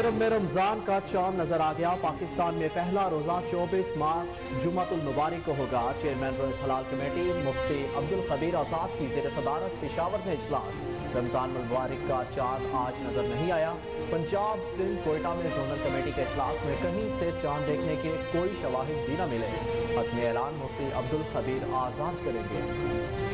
अरब में रमजान का चांद नजर आ गया। पाकिस्तान में पहला रोजा 24 मार्च जुमातुल मुबारक को होगा। चेयरमैन रोहित हलाल कमेटी मुफ्ती अब्दुल खबीर आजाद की जेर सदारत पेशावर में इजलास। रमजान मुबारक का चांद आज नजर नहीं आया। पंजाब सिंध कोयटा में जोनल कमेटी के इजलास में कहीं से चांद देखने के कोई शवाहिद भी न मिले। हतमी ऐलान मुफ्ती अब्दुल खबीर आजाद करेंगे।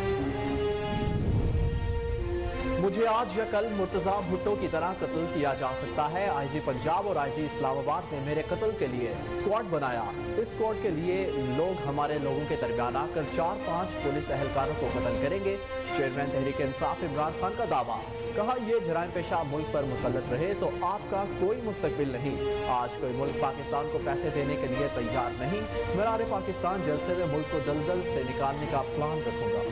मुझे आज या कल मुर्तजा भुट्टो की तरह कत्ल किया जा सकता है। आईजी पंजाब और आईजी इस्लामाबाद ने मेरे कत्ल के लिए स्क्वाड बनाया। इस स्क्वाड के लिए लोग हमारे लोगों के दरमियान आकर 4-5 पुलिस एहलकारों को कत्ल करेंगे। चेयरमैन तहरीक इंसाफ इमरान खान का दावा। कहा, ये जराइम पेशा मुल्क पर मुसल्लत रहे तो आपका कोई मुस्तकबिल नहीं। आज कोई मुल्क पाकिस्तान को पैसे देने के लिए तैयार नहीं। मीरार पाकिस्तान जलसे में मुल्क को दलदल से निकालने का प्लान रखूंगा।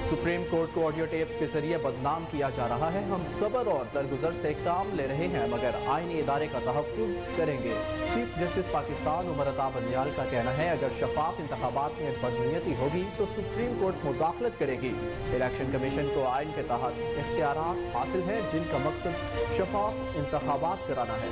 सुप्रीम कोर्ट को ऑडियो टेप्स के जरिए बदनाम किया जा रहा है। हम सब्र और दरगुजर से काम ले रहे हैं मगर आईनी इदारे का तहफ़्फ़ुज़ करेंगे। चीफ जस्टिस पाकिस्तान उमर अता बंदियाल का कहना है, अगर शफाफ इंतखाबात में बदनीयती होगी तो सुप्रीम कोर्ट मुदाखलत करेगी। इलेक्शन कमीशन को आइन के तहत इख्तियारात हासिल हैं जिनका मकसद शफाफ इंतखाबात कराना है।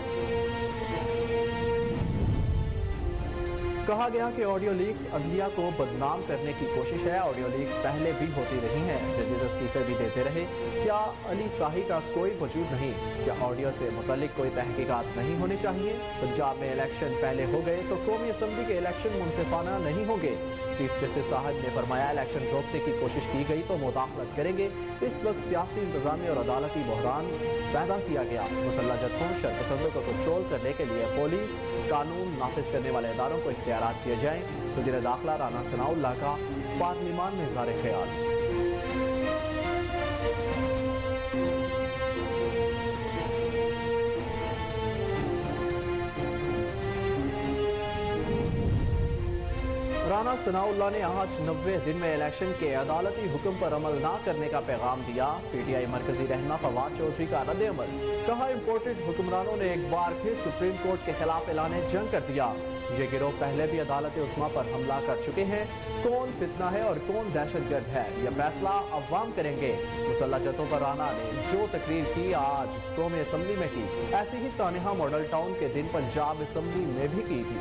कहा गया कि ऑडियो लीक्स अदलिया को बदनाम करने की कोशिश है। ऑडियो लीक्स पहले भी होती रही हैं। जजेस इस्तीफे भी देते रहे। क्या अली शाही का कोई वजूद नहीं? क्या ऑडियो से मुतल्लिक कोई तहकीकात नहीं होनी चाहिए? पंजाब में इलेक्शन पहले हो गए तो कौमी असम्बली के इलेक्शन मुनसिफाना नहीं होंगे। चीफ जस्टिस साहब ने फरमाया, इलेक्शन रोकने की कोशिश की गई तो मुदाखलत करेंगे। इस वक्त सियासी इंतजामी और अदालती बहरान पैदा किया गया। मुसल्लह जत्थों शरपसंदों को कंट्रोल करने के लिए पुलिस कानून नाफिज करने वाले इदारों को इख्तियारात किए जाएं। वज़ीर दाखिला राना सनाउल्लाह का पार्लिमान में इज़हार ख्याल। राना सनाउल्लाह ने आज 90 दिन में इलेक्शन के अदालती हुक्म पर अमल न करने का पैगाम दिया। पीटीआई मरकजी रहनुमा फवाद चौधरी का रद्द-ए-अमल। कहा, इम्पोर्टेड हुक्मरानों ने एक बार फिर सुप्रीम कोर्ट के खिलाफ ऐलान जंग कर दिया। ये गिरोह पहले भी अदालत उस्मा पर हमला कर चुके हैं। कौन फितना है और कौन दहशतगर्द है, यह फैसला अवाम करेंगे। मुसल्लह जत्थों पर राना ने जो तकरीर की आज कौमी असम्बली में की, ऐसी ही सानिहा मॉडल टाउन के दिन पंजाब असम्बली में भी की थी।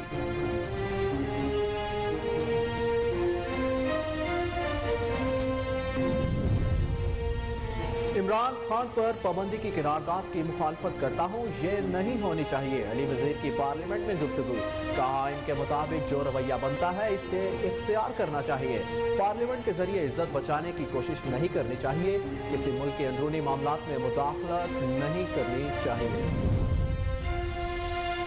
इमरान खान पर पाबंदी की करारदाद की मुखालफत करता हूँ, ये नहीं होनी चाहिए। अली वजीर की पार्लियामेंट में गुफ्तगू। कहा, इनके मुताबिक जो रवैया बनता है इसे इख्तियार करना चाहिए। पार्लियामेंट के जरिए इज्जत बचाने की कोशिश नहीं करनी चाहिए। किसी मुल्क के अंदरूनी मामलात में मुदाखलत नहीं करनी चाहिए।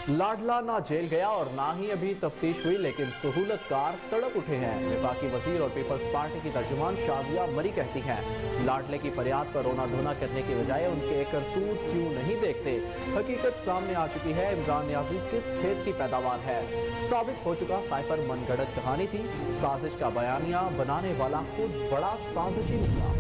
लाडला ना जेल गया और ना ही अभी तफ्तीश हुई, लेकिन सहूलतकार तड़प उठे हैं। वफाकी वजीर और पीपल्स पार्टी की तर्जुमान शादिया मरी कहती हैं, लाडले की फरियाद पर रोना धोना करने की बजाय उनके करतूत क्यों नहीं देखते। हकीकत सामने आ चुकी है। इमरान नियाज़ी किस खेत की पैदावार है, साबित हो चुका। साइफर मनगढ़ंत कहानी थी। साजिश का बयानिया बनाने वाला खुद बड़ा साजिशी निकला।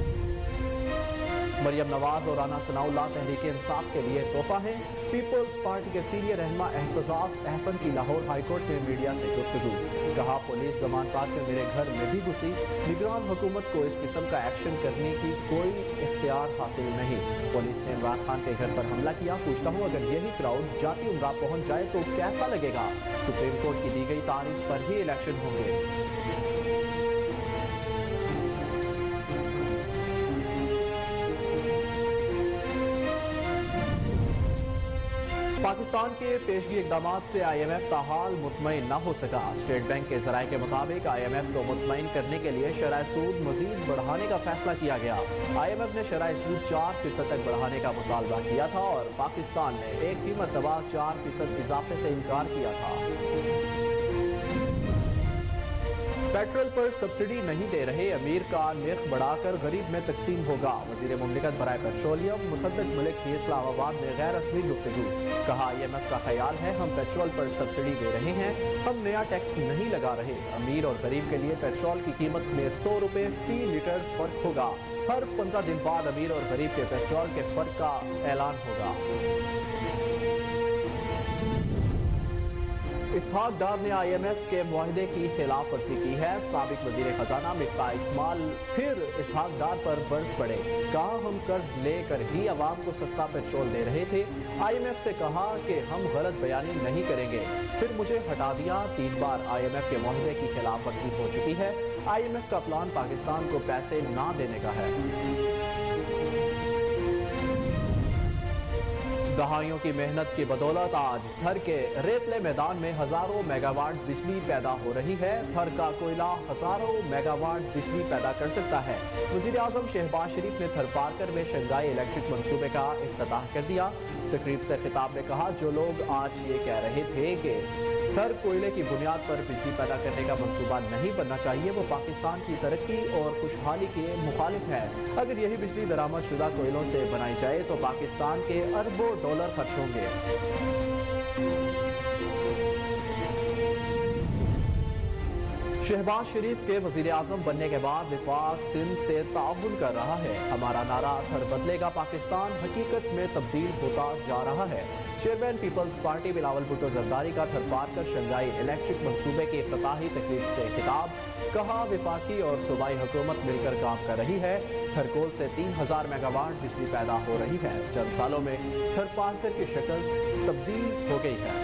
मरियम नवाज और राना सनाउल्लाह तहरीक इंसाफ के लिए तोहफा है। पीपल्स पार्टी के सीनियर रहनुमा एहतजाज अहसन की लाहौर हाईकोर्ट में मीडिया से गुफ्तगू। कहा, पुलिस जमानत में मेरे घर में भी घुसी। निगरान हुकूमत को इस किस्म का एक्शन करने की कोई इख्तियार हासिल नहीं। पुलिस ने इमरान खान के घर पर हमला किया। पूछता हूँ, अगर यही क्राउड जाती उमरा पहुंच जाए तो कैसा लगेगा? सुप्रीम कोर्ट की दी गई तारीख पर ही इलेक्शन होंगे। पाकिस्तान के पेशगी इकदाम से IMF ताहाल मुतमईन न हो सका। स्टेट बैंक के जराये के मुताबिक IMF को मुतमईन करने के लिए शरह सूद मजीद बढ़ाने का फैसला किया गया। IMF ने शरह सूद 4% तक बढ़ाने का मुतालबा किया था और पाकिस्तान ने एक ही मरतबा 4% इजाफे से इनकार किया था। पेट्रोल पर सब्सिडी नहीं दे रहे, अमीर का निर्ख बढ़ाकर गरीब में तकसीम होगा। वजीर मुमलिकत बराए पेट्रोलियम मुसद्दक मलिक की इस्लामाबाद में गैर रस्मी गुफ्तगू। कहा, IMF का ख्याल है हम पेट्रोल पर सब्सिडी दे रहे हैं, हम नया टैक्स नहीं लगा रहे। अमीर और गरीब के लिए पेट्रोल की कीमत में 100 रुपए फी लीटर फर्क होगा। हर 15 दिन बाद अमीर और गरीब के पेट्रोल के फर्क का ऐलान होगा। इसहाक डार ने IMF के मुआहदे की खिलाफ वर्जी की है। साबिक वजीर खजाना मिफ्ताह इस्माइल फिर इसहाक डार पर बरस पड़े। कहा हम कर्ज लेकर ही अवाम को सस्ता पेट्रोल दे रहे थे। IMF से कहा कि हम गलत बयानी नहीं करेंगे, फिर मुझे हटा दिया। 3 बार IMF के मुआहदे की खिलाफ वर्जी हो चुकी है। IMF का प्लान पाकिस्तान को पैसे ना देने का है। दहाइयों की मेहनत की बदौलत आज थर के रेतले मैदान में हजारों मेगावाट बिजली पैदा हो रही है। थर का कोयला हजारों मेगावाट बिजली पैदा कर सकता है। वजीर आजम शहबाज शरीफ ने थर पार्कर में शंघाई इलेक्ट्रिक मंसूबे का इफ्तिताह कर दिया। तकरीब से खिताब में कहा, जो लोग आज ये कह रहे थे कि थर कोयले की बुनियाद पर बिजली पैदा करने का मंसूबा नहीं बनना चाहिए, वो पाकिस्तान की तरक्की और खुशहाली के मुखालिफ है। अगर यही बिजली दरामद शुदा कोयलों से बनाई जाए तो पाकिस्तान के अरबों डॉलर खर्च होंगे। शहबाज शरीफ के वजीर आजम बनने के बाद विफाक सिंध से ताउन कर रहा है। हमारा नारा थर बदलेगा पाकिस्तान हकीकत में तब्दील होता जा रहा है। Chairman Peoples Party Bilawal Bhutto Zardari का थर पार्कर शंघाई इलेक्ट्रिक मंसूबे की इफ्तिताही तकरीब से खिताब। कहा, विफाकी और सूबाई हुकूमत मिलकर काम कर रही है। थरकोल से 3000 मेगावाट बिजली पैदा हो रही है। चंद सालों में थर पार्कर की शक्ल तब्दील हो गई है।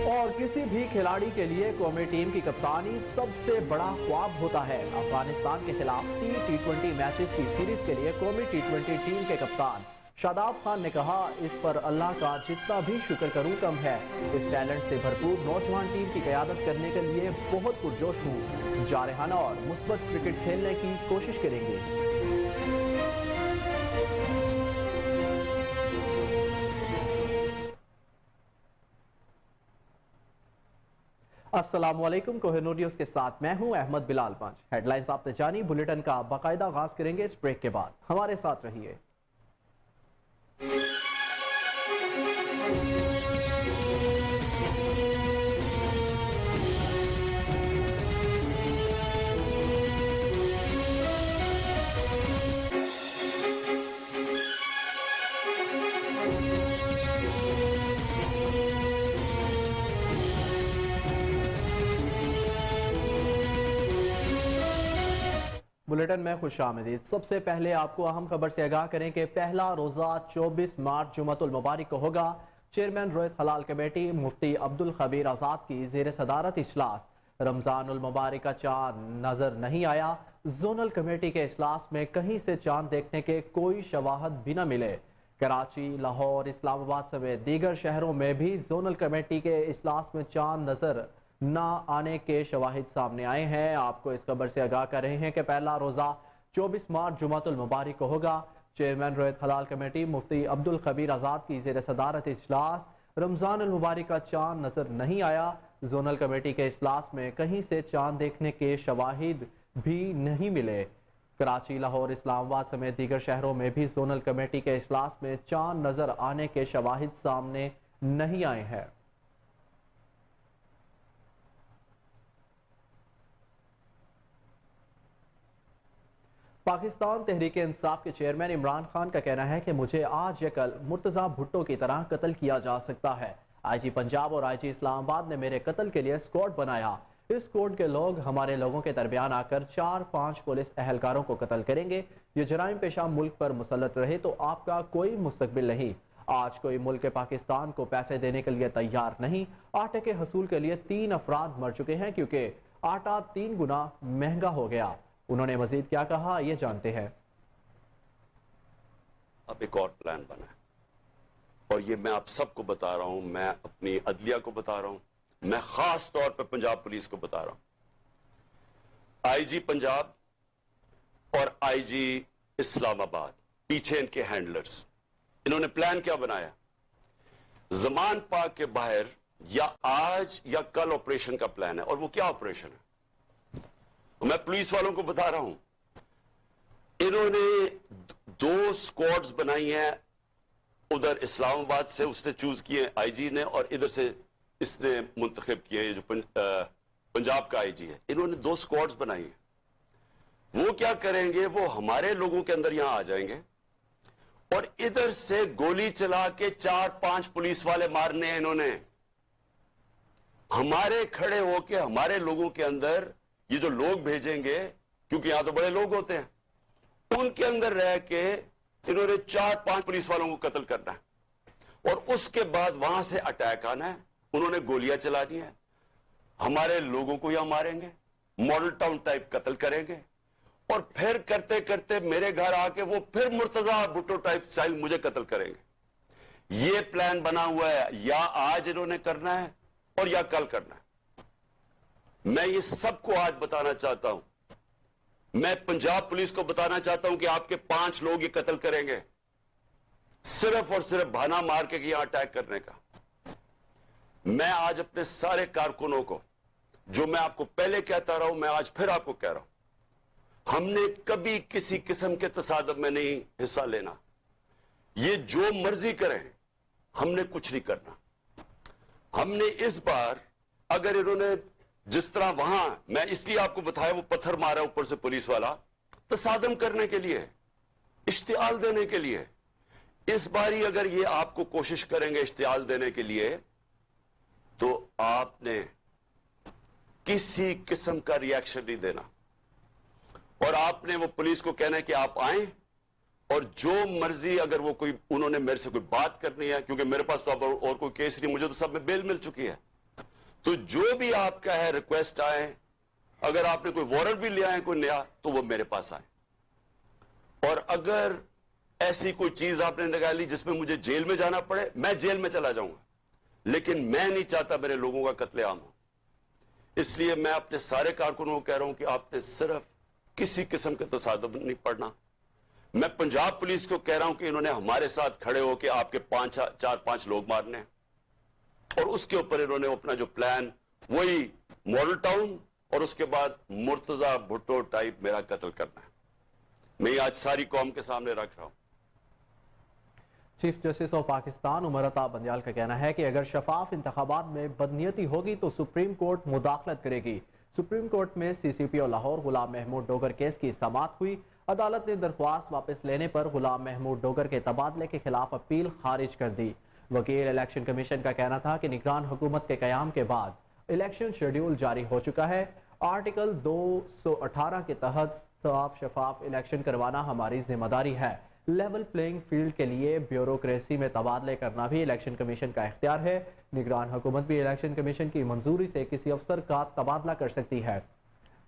और किसी भी खिलाड़ी के लिए कौमी टीम की कप्तानी सबसे बड़ा ख्वाब होता है। अफगानिस्तान के खिलाफ 3 T20 मैचेस की सीरीज के लिए कौमी T20 टीम के कप्तान शादाब खान ने कहा, इस पर अल्लाह का जितना भी शुक्र करूं कम है। इस टैलेंट से भरपूर नौजवान टीम की क़यादत करने के लिए बहुत पुरजोश हूं। जारहाना और मुस्बत क्रिकेट खेलने की कोशिश करेंगे। अस्सलामुअलैकुम, कोहिनूर न्यूज़ के साथ मैं हूं अहमद बिलाल पंच। हेडलाइंस आपने जानी, बुलेटिन का बाकायदा आगाज करेंगे इस ब्रेक के बाद। हमारे साथ रहिए। बुलेटिन में खुशामदीद। सबसे पहले आपको अहम खबर से आगाह करें कि पहला रोजा 24 मार्च जुमतुल मुबारक को होगा। चेयरमैन रोयत हलाल कमेटी मुफ्ती अब्दुल खबीर आजाद की जेर सदारत इजलास। रमजानुल मुबारक का चांद नजर नहीं आया। जोनल कमेटी के इजलास में कहीं से चांद देखने के कोई शवाहद भी न मिले। कराची, लाहौर, इस्लामाबाद समेत दीगर शहरों में भी जोनल कमेटी के इजलास में चांद नजर ना आने के शवाहिद सामने आए हैं। आपको इस खबर से आगाह कर रहे हैं कि पहला रोजा 24 मार्च जुमातुल मुबारक को होगा। चेयरमैन रोयत हलाल कमेटी मुफ्ती अब्दुल खबीर आजाद की जेर सदारत इजलास। रमजान अल मुबारक का चांद नजर नहीं आया। जोनल कमेटी के इजलास में कहीं से चांद देखने के शवाहिद भी नहीं मिले। कराची, लाहौर, इस्लामाबाद समेत दीगर शहरों में भी जोनल कमेटी के इजलास में चांद नजर आने के शवाहिद सामने नहीं आए हैं। पाकिस्तान तहरीक इंसाफ के चेयरमैन इमरान खान का कहना है कि मुझे आज या कल मुर्तजा भुट्टो की तरह कत्ल किया जा सकता है। IG पंजाब और IG इस्लामाबाद ने मेरे कत्ल के लिए स्क्वाड बनाया। इस स्क्वाड के लोग हमारे लोगों के दरमियान आकर 4-5 पुलिस एहलकारों को कत्ल करेंगे। ये जराइम पेशा मुल्क पर मुसल्लत रहे तो आपका कोई मुस्तकबिल नहीं। आज कोई मुल्क पाकिस्तान को पैसे देने के लिए तैयार नहीं। आटे के हसूल के लिए 3 अफराद मर चुके हैं क्योंकि आटा 3 गुना महंगा हो गया। उन्होंने मजीद क्या कहा, ये जानते हैं। अब एक और प्लान बना है और ये मैं आप सबको बता रहा हूं, मैं अपनी अदलिया को बता रहा हूं, मैं खास तौर पर पंजाब पुलिस को बता रहा हूं। IG पंजाब और IG इस्लामाबाद पीछे इनके हैंडलर्स, इन्होंने प्लान क्या बनाया, जमान पाक के बाहर या आज या कल ऑपरेशन का प्लान है। और वो क्या ऑपरेशन है, मैं पुलिस वालों को बता रहा हूं, इन्होंने 2 स्क्वाड्स बनाई हैं। उधर इस्लामाबाद से उसने चूज किए IG ने और इधर से इसने मुंतखब किए, ये जो पंजाब का IG है। इन्होंने 2 स्क्वाड्स बनाई हैं। वो क्या करेंगे, वो हमारे लोगों के अंदर यहां आ जाएंगे, और इधर से गोली चला के 4-5 पुलिस वाले मारने हैं इन्होंने। हमारे खड़े होके हमारे लोगों के अंदर ये जो लोग भेजेंगे, क्योंकि यहां तो बड़े लोग होते हैं, उनके अंदर रह के इन्होंने 4-5 पुलिस वालों को कत्ल करना है और उसके बाद वहां से अटैक आना है। उन्होंने गोलियां चला दी हैं, हमारे लोगों को यहां मारेंगे, मॉडल टाउन टाइप कत्ल करेंगे और फिर करते करते मेरे घर आके वो फिर मुर्तजा भुट्टो टाइप स्टाइल मुझे कत्ल करेंगे। ये प्लान बना हुआ है, या आज इन्होंने करना है और या कल करना है। मैं ये सबको आज बताना चाहता हूं, मैं पंजाब पुलिस को बताना चाहता हूं कि आपके 5 लोग ये कत्ल करेंगे सिर्फ और सिर्फ बहाना मार के यहां अटैक करने का। मैं आज अपने सारे कारकुनों को, जो मैं आपको पहले कहता रहा हूं, मैं आज फिर आपको कह रहा हूं, हमने कभी किसी किस्म के तसादम में नहीं हिस्सा लेना। ये जो मर्जी करें, हमने कुछ नहीं करना। हमने इस बार, अगर इन्होंने जिस तरह वहां, मैं इसलिए आपको बताया, वो पत्थर मारा ऊपर से पुलिस वाला, तसादम करने के लिए, इश्तियाल देने के लिए। इस बारी अगर ये आपको कोशिश करेंगे इश्तियाल देने के लिए, तो आपने किसी किस्म का रिएक्शन नहीं देना और आपने वो पुलिस को कहना है कि आप आए और जो मर्जी, अगर वो कोई, उन्होंने मेरे से कोई बात करनी है, क्योंकि मेरे पास तो अब और कोई केस नहीं, मुझे तो सब में बेल मिल चुकी है, तो जो भी आपका है रिक्वेस्ट आए, अगर आपने कोई वारंट भी लिया है कोई नया, तो वो मेरे पास आए। और अगर ऐसी कोई चीज आपने निकाली जिसमें मुझे जेल में जाना पड़े, मैं जेल में चला जाऊंगा, लेकिन मैं नहीं चाहता मेरे लोगों का कत्लेआम हो। इसलिए मैं अपने सारे कारकुनों को कह रहा हूं कि आपने सिर्फ किसी किस्म के तसादुम नहीं पड़ना। मैं पंजाब पुलिस को कह रहा हूं कि इन्होंने हमारे साथ खड़े होकर आपके 4-5 लोग मारने हैं और उसके ऊपर इन्होंने अपना जो प्लान, वही मॉडल टाउन और उसके बाद मुर्तजा भुट्टो टाइप मेरा कत्ल करना है। मैं आज सारी कौम के सामने रख रहा हूं। Chief justice of Pakistan Umar Ata Bandial का कहना है कि अगर शफाफ इंतखाबात में बदनीयती होगी तो सुप्रीम कोर्ट मुदाखलत करेगी। सुप्रीम कोर्ट में CCP और लाहौर गुलाम महमूद डोगर केस की समाअत हुई। अदालत ने दरख्वास्त वापस लेने पर गुलाम महमूद डोगर के तबादले के खिलाफ अपील खारिज कर दी। वकील इलेक्शन कमीशन का कहना था कि निगरान हुकूमत के कयाम के बाद इलेक्शन शेड्यूल जारी हो चुका है। आर्टिकल 218 के तहत साफ शफाफ इलेक्शन करवाना हमारी जिम्मेदारी है। लेवल प्लेइंग फील्ड के लिए ब्यूरोक्रेसी में तबादले करना भी इलेक्शन कमीशन का इख्तियार है। निगरान हुकूमत भी इलेक्शन कमीशन की मंजूरी से किसी अफसर का तबादला कर सकती है।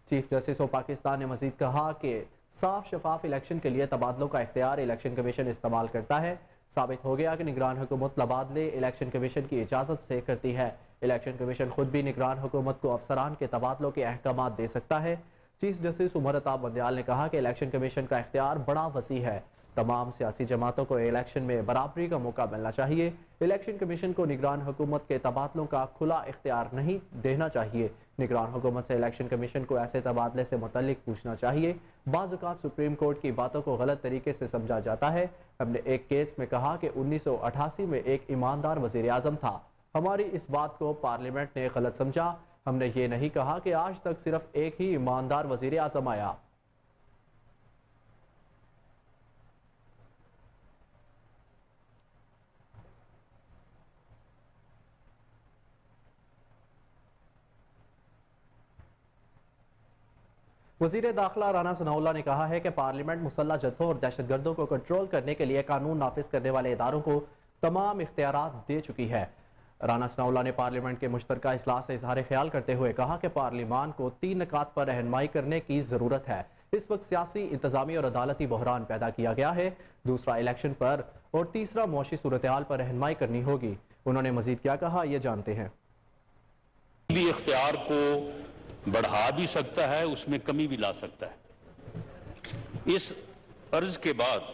चीफ जस्टिस ऑफ पाकिस्तान ने मजीद कहा कि साफ शफाफ इलेक्शन के लिए तबादलों का इख्तियार इलेक्शन कमीशन इस्तेमाल करता है। साबित हो गया कि निगरान हुकूमत तबादले इलेक्शन कमीशन की इजाज़त से करती है। इलेक्शन कमीशन खुद भी निगरान हुकूमत को अफसरान के तबादलों के अहकाम दे सकता है। चीफ जस्टिस उमर अता बंदियाल ने कहा कि इलेक्शन कमीशन का इख्तियार बड़ा वसी है। तमाम सियासी जमातों को इलेक्शन में बराबरी का मौका मिलना चाहिए। इलेक्शन कमीशन को निगरान हुकूमत के तबादलों का खुला इख्तियार नहीं देना चाहिए। निगरान हुकूमत से इलेक्शन कमीशन को ऐसे तबादले से मुतल्लिक पूछना चाहिए। बाज़ औक़ात सुप्रीम कोर्ट की बातों को गलत तरीके से समझा जाता है। हमने एक केस में कहा कि 1988 में एक ईमानदार वज़ीर आज़म था। हमारी इस बात को पार्लियामेंट ने गलत समझा। हमने ये नहीं कहा कि आज तक सिर्फ एक ही ईमानदार वज़ीर आज़म आया। वज़ीर दाखिला राना सनाउल्लाह ने कहा है कि पार्लियामेंट मुसल्लह जत्थों और दहशतगर्दों को कंट्रोल करने के लिए कानून नाफिज करने वाले इदारों को तमाम इख्तियारात दे चुकी है। राना सनाउल्लाह ने पार्लियामेंट के मुश्तरका इजलास से इजहार ख्याल करते हुए कहा कि पार्लियामान को 3 निकात पर रहनुमाई करने की जरूरत है। इस वक्त सियासी, इंतजामी और अदालती बहरान पैदा किया गया है। दूसरा इलेक्शन पर और तीसरा मुआशी सूरत हाल पर रहनुमाई करनी होगी। उन्होंने मजीद क्या कहा, ये जानते हैं। इख्तियार को बढ़ा भी सकता है, उसमें कमी भी ला सकता है। इस अर्ज के बाद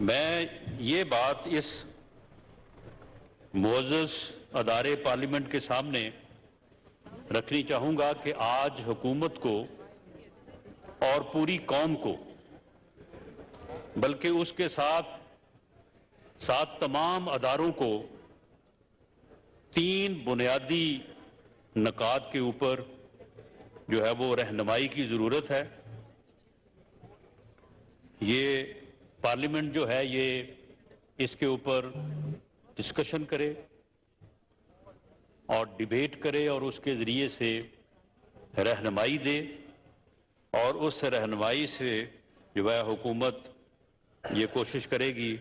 मैं ये बात इस मुअज़्ज़ज़ अदारे पार्लियामेंट के सामने रखनी चाहूंगा कि आज हुकूमत को और पूरी कौम को, बल्कि उसके साथ साथ तमाम अदारों को 3 बुनियादी नकात के ऊपर जो है वो रहनुमाई की ज़रूरत है। ये पार्लियामेंट जो है ये इसके ऊपर डिस्कशन करे और डिबेट करे और उसके ज़रिए से रहनुमाई दे और उस रहनुमाई से जो है हुकूमत ये कोशिश करेगी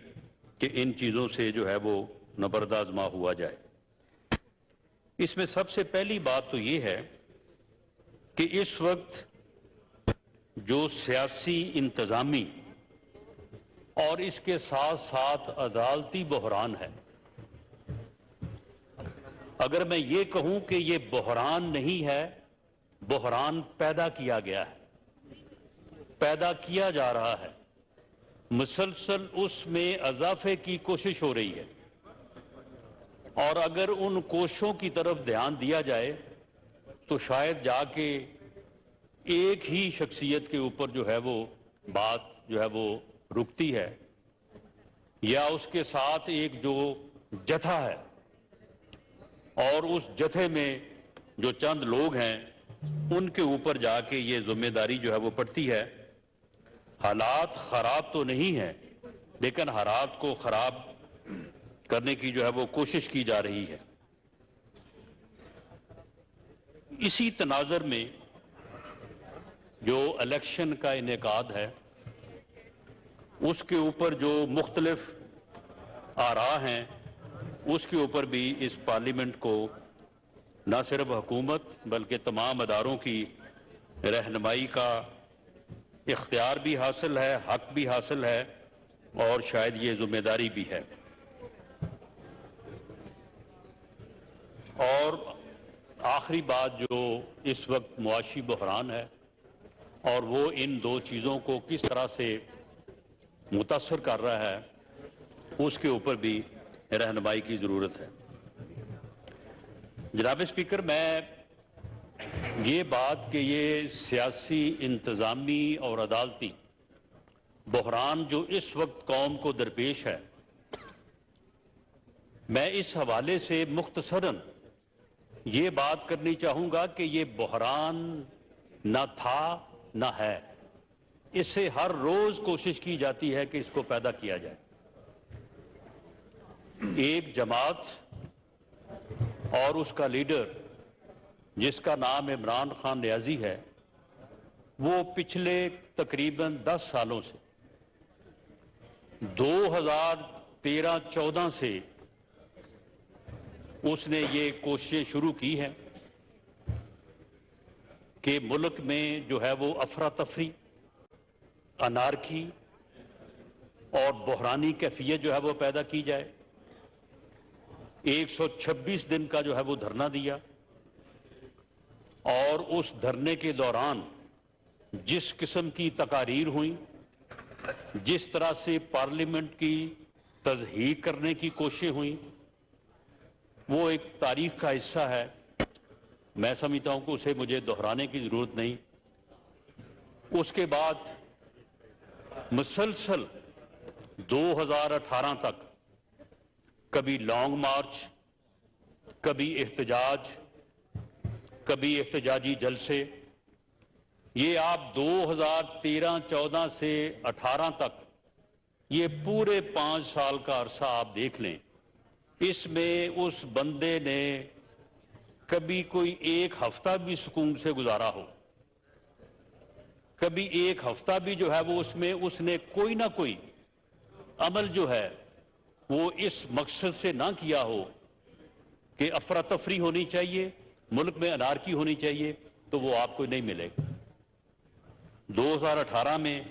कि इन चीज़ों से जो है वो नबरदाज़मा हुआ जाए। इसमें सबसे पहली बात तो ये है कि इस वक्त जो सियासी इंतज़ामी और इसके साथ साथ अदालती बहरान है, अगर मैं ये कहूं कि ये बहरान नहीं है, बहरान पैदा किया गया है, पैदा किया जा रहा है, मुसलसल उसमें इजाफे की कोशिश हो रही है और अगर उन कोशिशों की तरफ ध्यान दिया जाए तो शायद जाके एक ही शख्सियत के ऊपर जो है वो बात जो है वो रुकती है या उसके साथ एक जो जथा है और उस जथे में जो चंद लोग हैं उनके ऊपर जाके ये जिम्मेदारी जो है वो पड़ती है। हालात खराब तो नहीं है लेकिन हालात को खराब करने की जो है वो कोशिश की जा रही है। इसी तनाज़र में जो इलेक्शन का इनेकाद है उसके ऊपर जो मुख्तलिफ आरा हैं उसके ऊपर भी इस पार्लियामेंट को न सिर्फ हुकूमत बल्कि तमाम अदारों की रहनुमाई का इख्तियार भी हासिल है, हक भी हासिल है और शायद ये जिम्मेदारी भी है। और आखिरी बात जो इस वक्त मुआशी बहरान है और वो इन दो चीज़ों को किस तरह से मुतासर कर रहा है उसके ऊपर भी रहनुमाई की ज़रूरत है। जनाब स्पीकर, मैं ये बात कि ये सियासी, इंतज़ामी और अदालती बहरान जो इस वक्त कौम को दरपेश है, मैं इस हवाले से मुख्तसरन ये बात करनी चाहूँगा कि ये बहरान न था न है। इससे हर रोज़ कोशिश की जाती है कि इसको पैदा किया जाए। एक जमात और उसका लीडर जिसका नाम इमरान खान नियाजी है, वो पिछले तकरीबन 10 सालों से 2013-14 से उसने ये कोशिशें शुरू की हैं कि मुल्क में जो है वो अफरा तफरी, अनारकी और बहरानी कैफियत जो है वो पैदा की जाए। 126 दिन का जो है वो धरना दिया और उस धरने के दौरान जिस किस्म की तकारीर हुई, जिस तरह से पार्लियामेंट की तज़हीक करने की कोशिशें हुई, वो एक तारीख का हिस्सा है। मैं समझता हूं कि उसे मुझे दोहराने की ज़रूरत नहीं। उसके बाद मुसलसल 2018 तक कभी लॉन्ग मार्च, कभी एहतजाज, कभी एहतजाजी जलसे, ये आप 2013-14 से 18 तक ये पूरे 5 साल का अरसा आप देख लें। इसमें उस बंदे ने कभी कोई एक हफ्ता भी सुकून से गुजारा हो, कभी एक हफ्ता भी जो है वो उसमें उसने कोई ना कोई अमल जो है वो इस मकसद से ना किया हो कि अफरा तफरी होनी चाहिए, मुल्क में अनारकी होनी चाहिए, तो वो आपको नहीं मिलेगा। 2018 में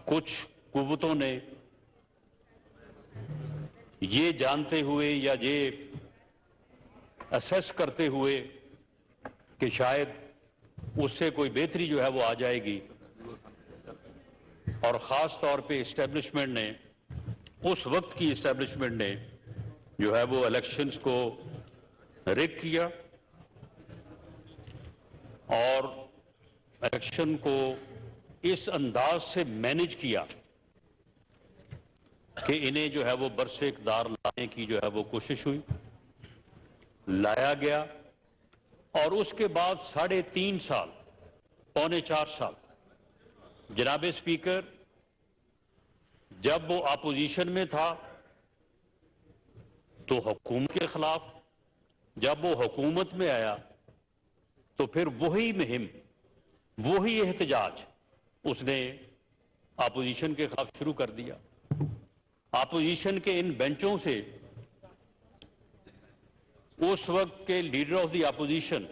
कुछ कुव्वतों ने ये जानते हुए या ये असेस करते हुए कि शायद उससे कोई बेहतरी जो है वो आ जाएगी, और ख़ास तौर पे इस्टेब्लिशमेंट ने, उस वक्त की इस्टेब्लिशमेंट ने जो है वो इलेक्शंस को रिग किया और इलेक्शन को इस अंदाज से मैनेज किया कि इन्हें जो है वो बरसे इक़्तिदार लाने की जो है वो कोशिश हुई, लाया गया। और उसके बाद 3.5 साल, पौने 4 साल जनाब स्पीकर, जब वो अपोजिशन में था तो हुकूमत के खिलाफ, जब वो हुकूमत में आया तो फिर वही मुहिम, वही एहतजाज उसने अपोजिशन के खिलाफ शुरू कर दिया। अपोजिशन के इन बेंचों से उस वक्त के लीडर ऑफ द अपोजिशन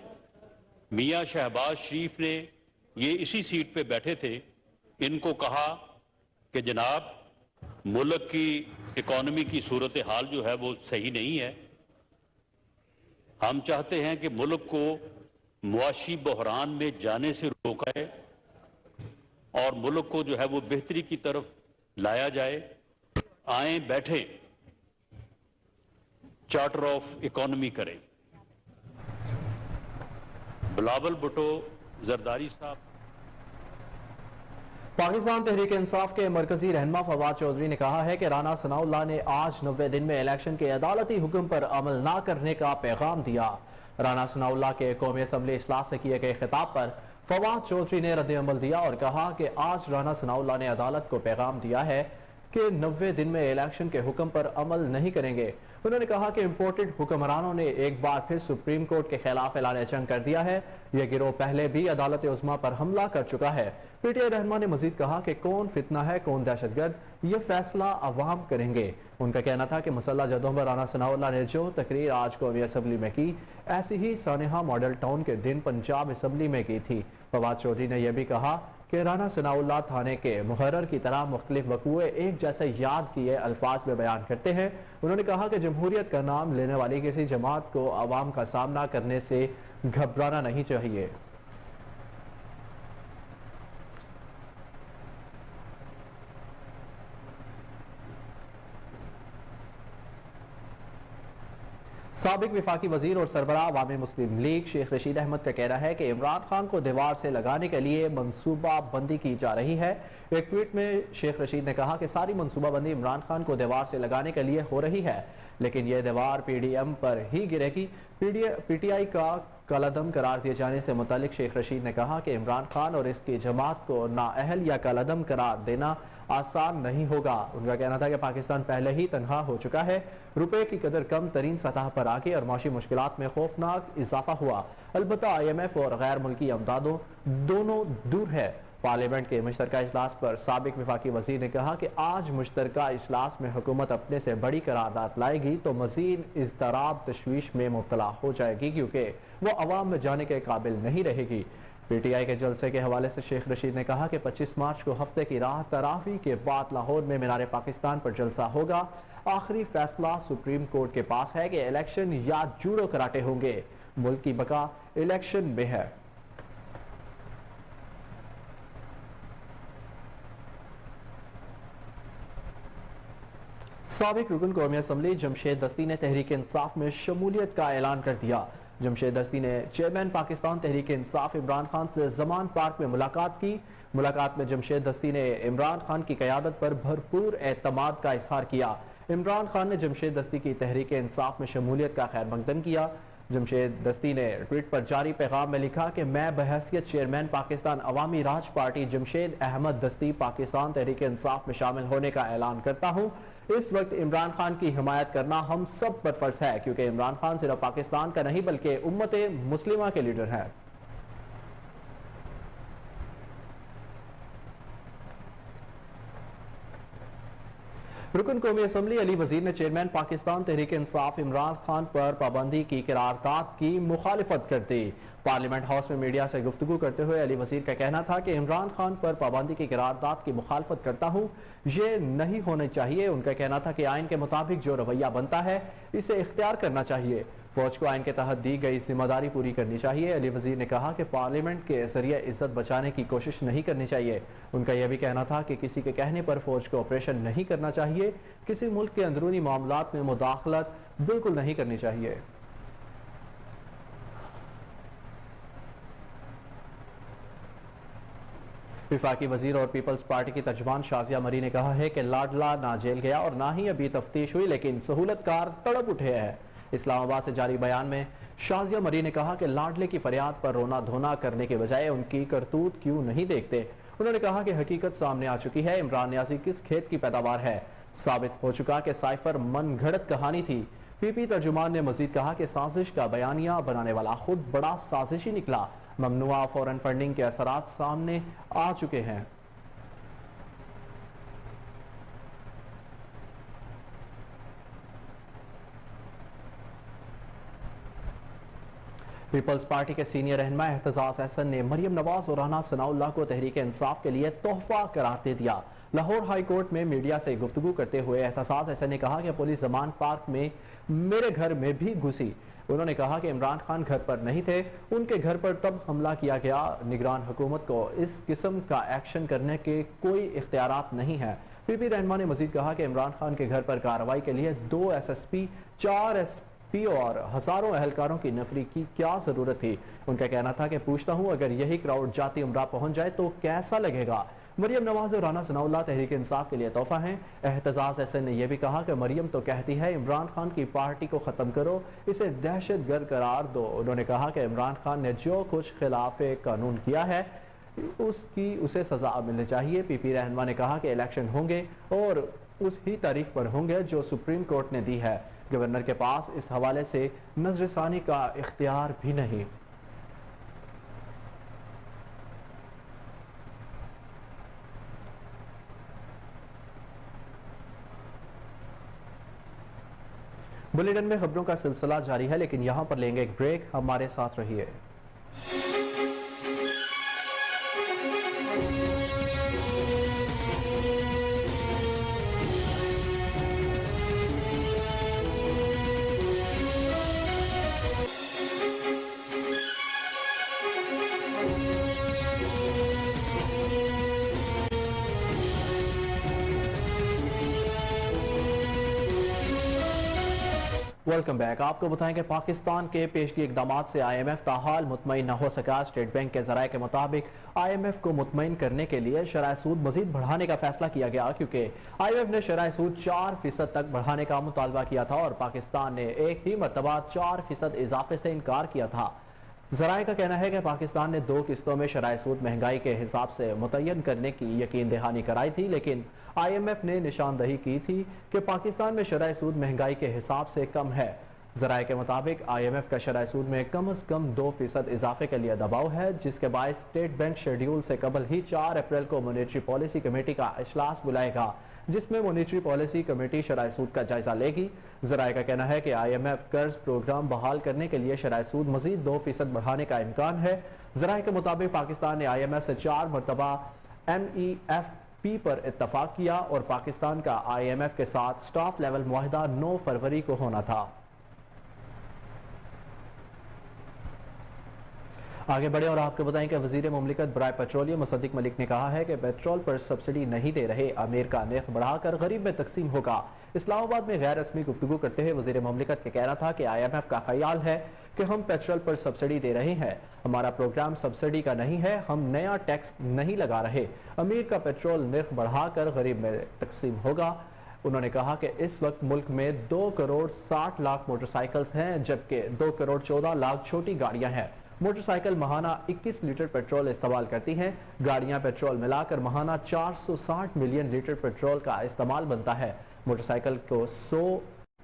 मियां शहबाज शरीफ ने, ये इसी सीट पे बैठे थे, इनको कहा कि जनाब मुल्क की इकॉनमी की सूरत हाल जो है वो सही नहीं है, हम चाहते हैं कि मुल्क को मुआशी बहरान में जाने से रोका है और मुल्क को जो है वो बेहतरी की तरफ लाया जाए। आए बैठे चार्टर ऑफ इकॉनमी करें। बिलावल भुट्टो जरदारी साहब। पाकिस्तान तहरीक इंसाफ के मरकजी रहनुमा फवाद चौधरी ने कहा है कि राना सनाउल्लाह ने आज 90 दिन में इलेक्शन के अदालती हुक्म पर अमल न करने का पैगाम दिया। राना सनाउल्लाह के कौमी असम्बली इजलास से किए गए खिताब पर फवाद चौधरी ने रद्द अमल दिया और कहा कि आज राना सनाउल्लाह ने अदालत को पैगाम दिया है कि 90 दिन में इलेक्शन के हुक्म पर अमल नहीं करेंगे। उन्होंने कहा कि इम्पोर्टेड हुक्मरानों ने एक बार फिर सुप्रीम कोर्ट के खिलाफ ऐलान जंग कर दिया है। यह गिरोह पहले भी अदालत उज़्मा पर हमला कर चुका है। पीटीआई रहनुमा ने मजीद कहा कि कौन फितना है, कौन दहशतगर्द, ये फैसला अवाम करेंगे। उनका कहना था कि मुसल्लह जदों में राना सनाउल्लाह ने जो तकरीर आज कौमी असम्बली में की, ऐसी ही सानेहा मॉडल टाउन के दिन पंजाब असम्बली में की थी। फवाद चौधरी ने यह भी कहा कि राना सनाउल्लाह थाने के मुहर्रर की तरह मुख्तलिफ वक़ूए एक जैसे याद किए अल्फाज में बयान करते हैं। उन्होंने कहा कि जमहूरियत का नाम लेने वाली किसी जमात को अवाम का सामना करने से घबराना नहीं चाहिए। साबिक विफाकी वजीर और सरबराह अवामी मुस्लिम लीग शेख रशीद अहमद का कहना है कि इमरान खान को दीवार से लगाने के लिए मनसूबा बंदी की जा रही है। एक ट्वीट में शेख रशीद ने कहा कि सारी मनसूबा बंदी इमरान खान को दीवार से लगाने के लिए हो रही है, लेकिन यह दीवार PDM पर ही गिरेगी। PTI का कलअदम करार दिए जाने से मुतालिक शेख रशीद ने कहा कि इमरान खान और इसकी जमात को नाअहल या कलअदम करार देना आसान नहीं होगा। उनका कहना था कि पाकिस्तान पहले ही तनहा हो चुका है, रुपए की कदर कम तरीन सतह पर आके और माशी मुश्किलात में खौफनाक इजाफा हुआ। अलबत्ता IMF और गैर मुल्की अमदादों दोनों दूर है। पार्लियामेंट के मुश्तरका इजलास पर साबिक विफाकी वजीर ने कहा कि आज मुश्तरका इजलास में हुकूमत अपने से बड़ी करारदाद लाएगी तो मजीद इज़्तिराब तशवीश में मुब्तला हो जाएगी, क्योंकि वो अवाम में जाने के काबिल नहीं रहेगी। PTI के जलसे के हवाले से शेख रशीद ने कहा कि 25 मार्च को हफ्ते की राह तरावी के बाद लाहौर में मीनार पाकिस्तान पर जलसा होगा। आखिरी फैसला सुप्रीम कोर्ट के पास है कि इलेक्शन या जूडो कराटे होंगे। मुल्क की बका इलेक्शन में है। साबिक रुकन कौमी असम्बली जमशेद दस्ती ने तहरीक इंसाफ में शमूलियत का ऐलान कर दिया। जमशेद दस्ती ने चेयरमैन पाकिस्तान तहरीक इंसाफ इमरान खान से जमान पार्क में मुलाकात की। मुलाकात में जमशेद दस्ती ने इमरान खान की क़यादत पर भरपूर एतमाद का इजहार किया। इमरान खान ने जमशेद दस्ती की तहरीक इंसाफ में शमूलियत का खैर मकदम किया। जमशेद दस्ती ने ट्वीट पर जारी पैगाम में लिखा कि मैं बहैसियत चेयरमैन पाकिस्तान अवामी राज पार्टी जमशेद अहमद दस्ती पाकिस्तान तहरीक इंसाफ में शामिल होने का ऐलान करता हूँ। इस वक्त इमरान खान की हिमायत करना हम सब पर फर्ज है, क्योंकि इमरान खान सिर्फ पाकिस्तान का नहीं बल्कि उम्मत मुस्लिमा के लीडर हैं। रुकन कौमी असम्बली अली वजीर ने चेयरमैन पाकिस्तान तहरीक इंसाफ इमरान खान पर पाबंदी की करारदाद की मुखालिफत कर दी। पार्लियामेंट हाउस में मीडिया से गुफ्तगू करते हुए अली वजीर का कहना था कि इमरान खान पर पाबंदी की करारदाद की मुखालफत करता हूँ, ये नहीं होनी चाहिए। उनका कहना था कि आइन के मुताबिक जो रवैया बनता है इसे इख्तियार करना चाहिए। फौज को आइन के तहत दी गई जिम्मेदारी पूरी करनी चाहिए। अली वजीर ने कहा कि पार्लियामेंट के जरिए इज्जत बचाने की कोशिश नहीं करनी चाहिए। उनका यह भी कहना था कि किसी के कहने पर फौज को ऑपरेशन नहीं करना चाहिए। किसी मुल्क के अंदरूनी मामलात में मुदाखलत बिल्कुल नहीं करनी चाहिए। विफाकी वजीर और पीपल्स पार्टी की तर्जुमान शाजिया मरी ने कहा है कि लाडला ना जेल गया और ना ही अभी तफ्तीश हुई, लेकिन सहूलतकार तड़प उठे हैं। इस्लामाबाद से जारी बयान में शाजिया मरी ने कहा कि लाडले की फरियाद पर रोना धोना करने के बजाय उनकी करतूत क्यों नहीं देखते। उन्होंने कहा कि हकीकत सामने आ चुकी है, इमरान नियाजी किस खेत की पैदावार है। साबित हो चुका कि साइफर मनगढ़ंत कहानी थी। पीपी तर्जुमान ने मजीद कहा कि साजिश का बयानिया बनाने वाला खुद बड़ा साजिशी निकला। ममनुआ फॉरेन फंडिंग के असरात सामने आ चुके हैं। पीपल्स पार्टी के सीनियर रहनुमा एहतजाज अहसन ने मरियम नवाज और राना सनाउल्लाह को तहरीक इंसाफ के लिए तोहफा करार दे दिया। लाहौर हाई कोर्ट में मीडिया से गुफ्तगू करते हुए एहतजाज अहसन ने कहा कि पुलिस जमान पार्क में मेरे घर में भी घुसी। उन्होंने कहा कि इमरान खान घर पर नहीं थे, उनके घर पर तब हमला किया गया। निगरान हुकूमत को इस किस्म का एक्शन करने के कोई इख्तियारात नहीं है। पीपी रहनुमा ने मजीद कहा कि इमरान खान के घर पर कार्रवाई के लिए 2 SSP, 4 SP और हजारों एहलकारों की नफरी की क्या जरूरत थी। उनका कहना था कि पूछता हूं, अगर यही क्राउड जाती उमरा पहुंच जाए तो कैसा लगेगा। मरियम नवाज और राना सनाउल्लाह तहरीक इंसाफ के लिए तोहफा हैं। एहतजाज अहसन ने यह भी कहा कि मरियम तो कहती है इमरान खान की पार्टी को खत्म करो, इसे दहशतगर्द करार दो। उन्होंने कहा कि इमरान खान ने जो कुछ खिलाफ कानून किया है उसे सजा मिलनी चाहिए। पीपी रहनुमा ने कहा कि इलेक्शन होंगे और उस ही तारीख पर होंगे जो सुप्रीम कोर्ट ने दी है। गवर्नर के पास इस हवाले से नजरसानी का इख्तियार भी नहीं। बुलेटिन में खबरों का सिलसिला जारी है, लेकिन यहां पर लेंगे एक ब्रेक। हमारे साथ रहिए। Welcome back. आपको बताएं कि पाकिस्तान के पेशगी इकदाम से IMF ताहाल मुतमईन न हो सका। स्टेट बैंक के जराये के मुताबिक IMF को मुतमईन करने के लिए शरह सूद मजीद बढ़ाने का फैसला किया गया, क्योंकि IMF ने शरह सूद 4% तक बढ़ाने का मुतालबा किया था और पाकिस्तान ने एक ही मरतबा 4% इजाफे से इनकार किया था। जराये का कहना है कि पाकिस्तान ने 2 किस्तों में शरह सूद महंगाई के हिसाब से मुतय्यन करने की यकीन दहानी कराई थी, लेकिन IMF ने निशानदही की थी कि पाकिस्तान में शरह सूद महंगाई के हिसाब से कम है। जराये के मुताबिक IMF का शरह सूद में कम अज कम 2% इजाफे के लिए दबाव है, जिसके बायस स्टेट बैंक शेड्यूल से कबल ही 4 अप्रैल को मॉनेटरी पॉलिसी कमेटी का इजलास बुलाएगा, जिसमें मॉनेटरी पॉलिसी कमेटी शरह सूद का जायजा लेगी। जराये का कहना है कि IMF कर्ज प्रोग्राम बहाल करने के लिए शरह सूद मजीद 2% बढ़ाने का इम्कान है। जराये के मुताबिक पाकिस्तान ने IMF से 4 मरतबा MEFP पर इत्तफाक किया और पाकिस्तान का IMF के साथ स्टाफ लेवल मुआहिदा 9 फरवरी को होना था। आगे बढ़े और आपको बताएं कि वजीर मुमलिकत बराए पेट्रोलियम मुसद्दिक मलिक ने कहा है कि पेट्रोल पर सब्सिडी नहीं दे रहे अमीर का निर्ख बढ़ाकर गरीब में तकसीम होगा। इस्लामाबाद में गैर रस्मी गुफ्तगू करते हुए वजीर मुमलिकत का कहना था कि IMF का ख्याल है कि हम पेट्रोल पर सब्सिडी दे रहे हैं। हमारा प्रोग्राम सब्सिडी का नहीं है, हम नया टैक्स नहीं लगा रहे। अमीर का पेट्रोल निर्ख बढ़ाकर गरीब में तकसीम होगा। उन्होंने कहा कि इस वक्त मुल्क में 2 करोड़ 60 लाख मोटरसाइकिल्स हैं, जबकि 2 करोड़ 14 लाख छोटी गाड़ियां हैं। मोटरसाइकिल महाना 21 लीटर पेट्रोल इस्तेमाल करती हैं। गाड़ियां पेट्रोल मिलाकर महाना 460 मिलियन लीटर पेट्रोल का इस्तेमाल बनता है। मोटरसाइकिल को 100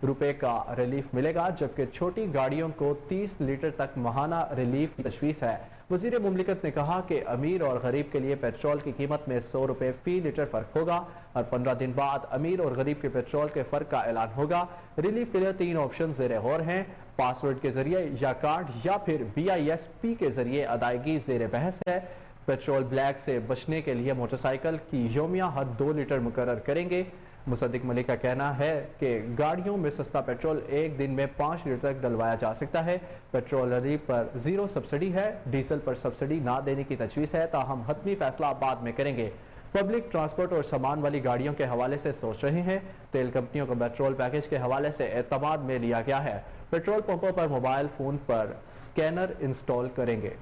रुपए का रिलीफ मिलेगा, जबकि छोटी गाड़ियों को 30 लीटर तक महाना रिलीफ की तशवीश है। वजीर मुमलिकत ने कहा कि अमीर और गरीब के लिए पेट्रोल की कीमत में 100 रुपए फी लीटर फर्क होगा और 15 दिन बाद अमीर और गरीब के पेट्रोल के फर्क का ऐलान होगा। रिलीफ के लिए 3 ऑप्शन ज़ेरे गौर हैं, पासवर्ड के जरिए या कार्ड या फिर BISP के जरिए अदायगी ज़ेरे बहस है। पेट्रोल ब्लैक से बचने के लिए मोटरसाइकिल की योमिया हद 2 लीटर मुकर्रर करेंगे। मुसद्दिक मलिक का कहना है कि गाड़ियों में सस्ता पेट्रोल एक दिन में 5 लीटर तक डलवाया जा सकता है। पेट्रोलरी पर 0 सब्सिडी है, डीजल पर सब्सिडी ना देने की तजवीज़ है, ताहम हतमी फैसला बाद में करेंगे। पब्लिक ट्रांसपोर्ट और सामान वाली गाड़ियों के हवाले से सोच रहे हैं। तेल कंपनियों को पेट्रोल पैकेज के हवाले से एतमाद में लिया गया है। पेट्रोल पंपों पर मोबाइल फोन पर स्कैनर इंस्टॉल करेंगे।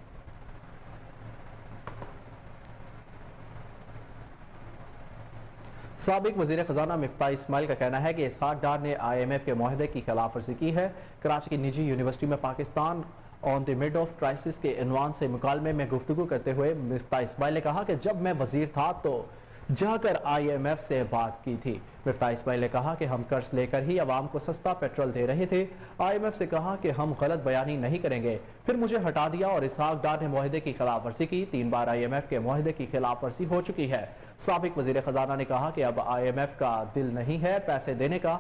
साबिक वजीर खजाना मिफ्ता इस्माइल का कहना है कि इसहाक डार ने IMF के मुआहदे की खिलाफ वर्जी की है। कराची की निजी यूनिवर्सिटी में Pakistan on the mid of crisis के इन्वान से मुकालमे में गुफ्तगू करते हुए मिफ्ता इस्माइल ने कहा कि जब मैं वजीर था तो जाकर IMF से बात की थी। मिफ्ता इस्माइल ने कहा कि हम कर्ज लेकर ही अवाम को सस्ता पेट्रोल दे रहे थे। IMF से कहा कि हम गलत बयानी नहीं करेंगे, फिर मुझे हटा दिया और इसहाक डार ने मुआहदे की खिलाफ वर्जी की। 3 बार IMF के मुआहदे की खिलाफ वर्जी हो चुकी है। साबिक वजीर खजाना ने कहा कि अब IMF का दिल नहीं है पैसे देने का।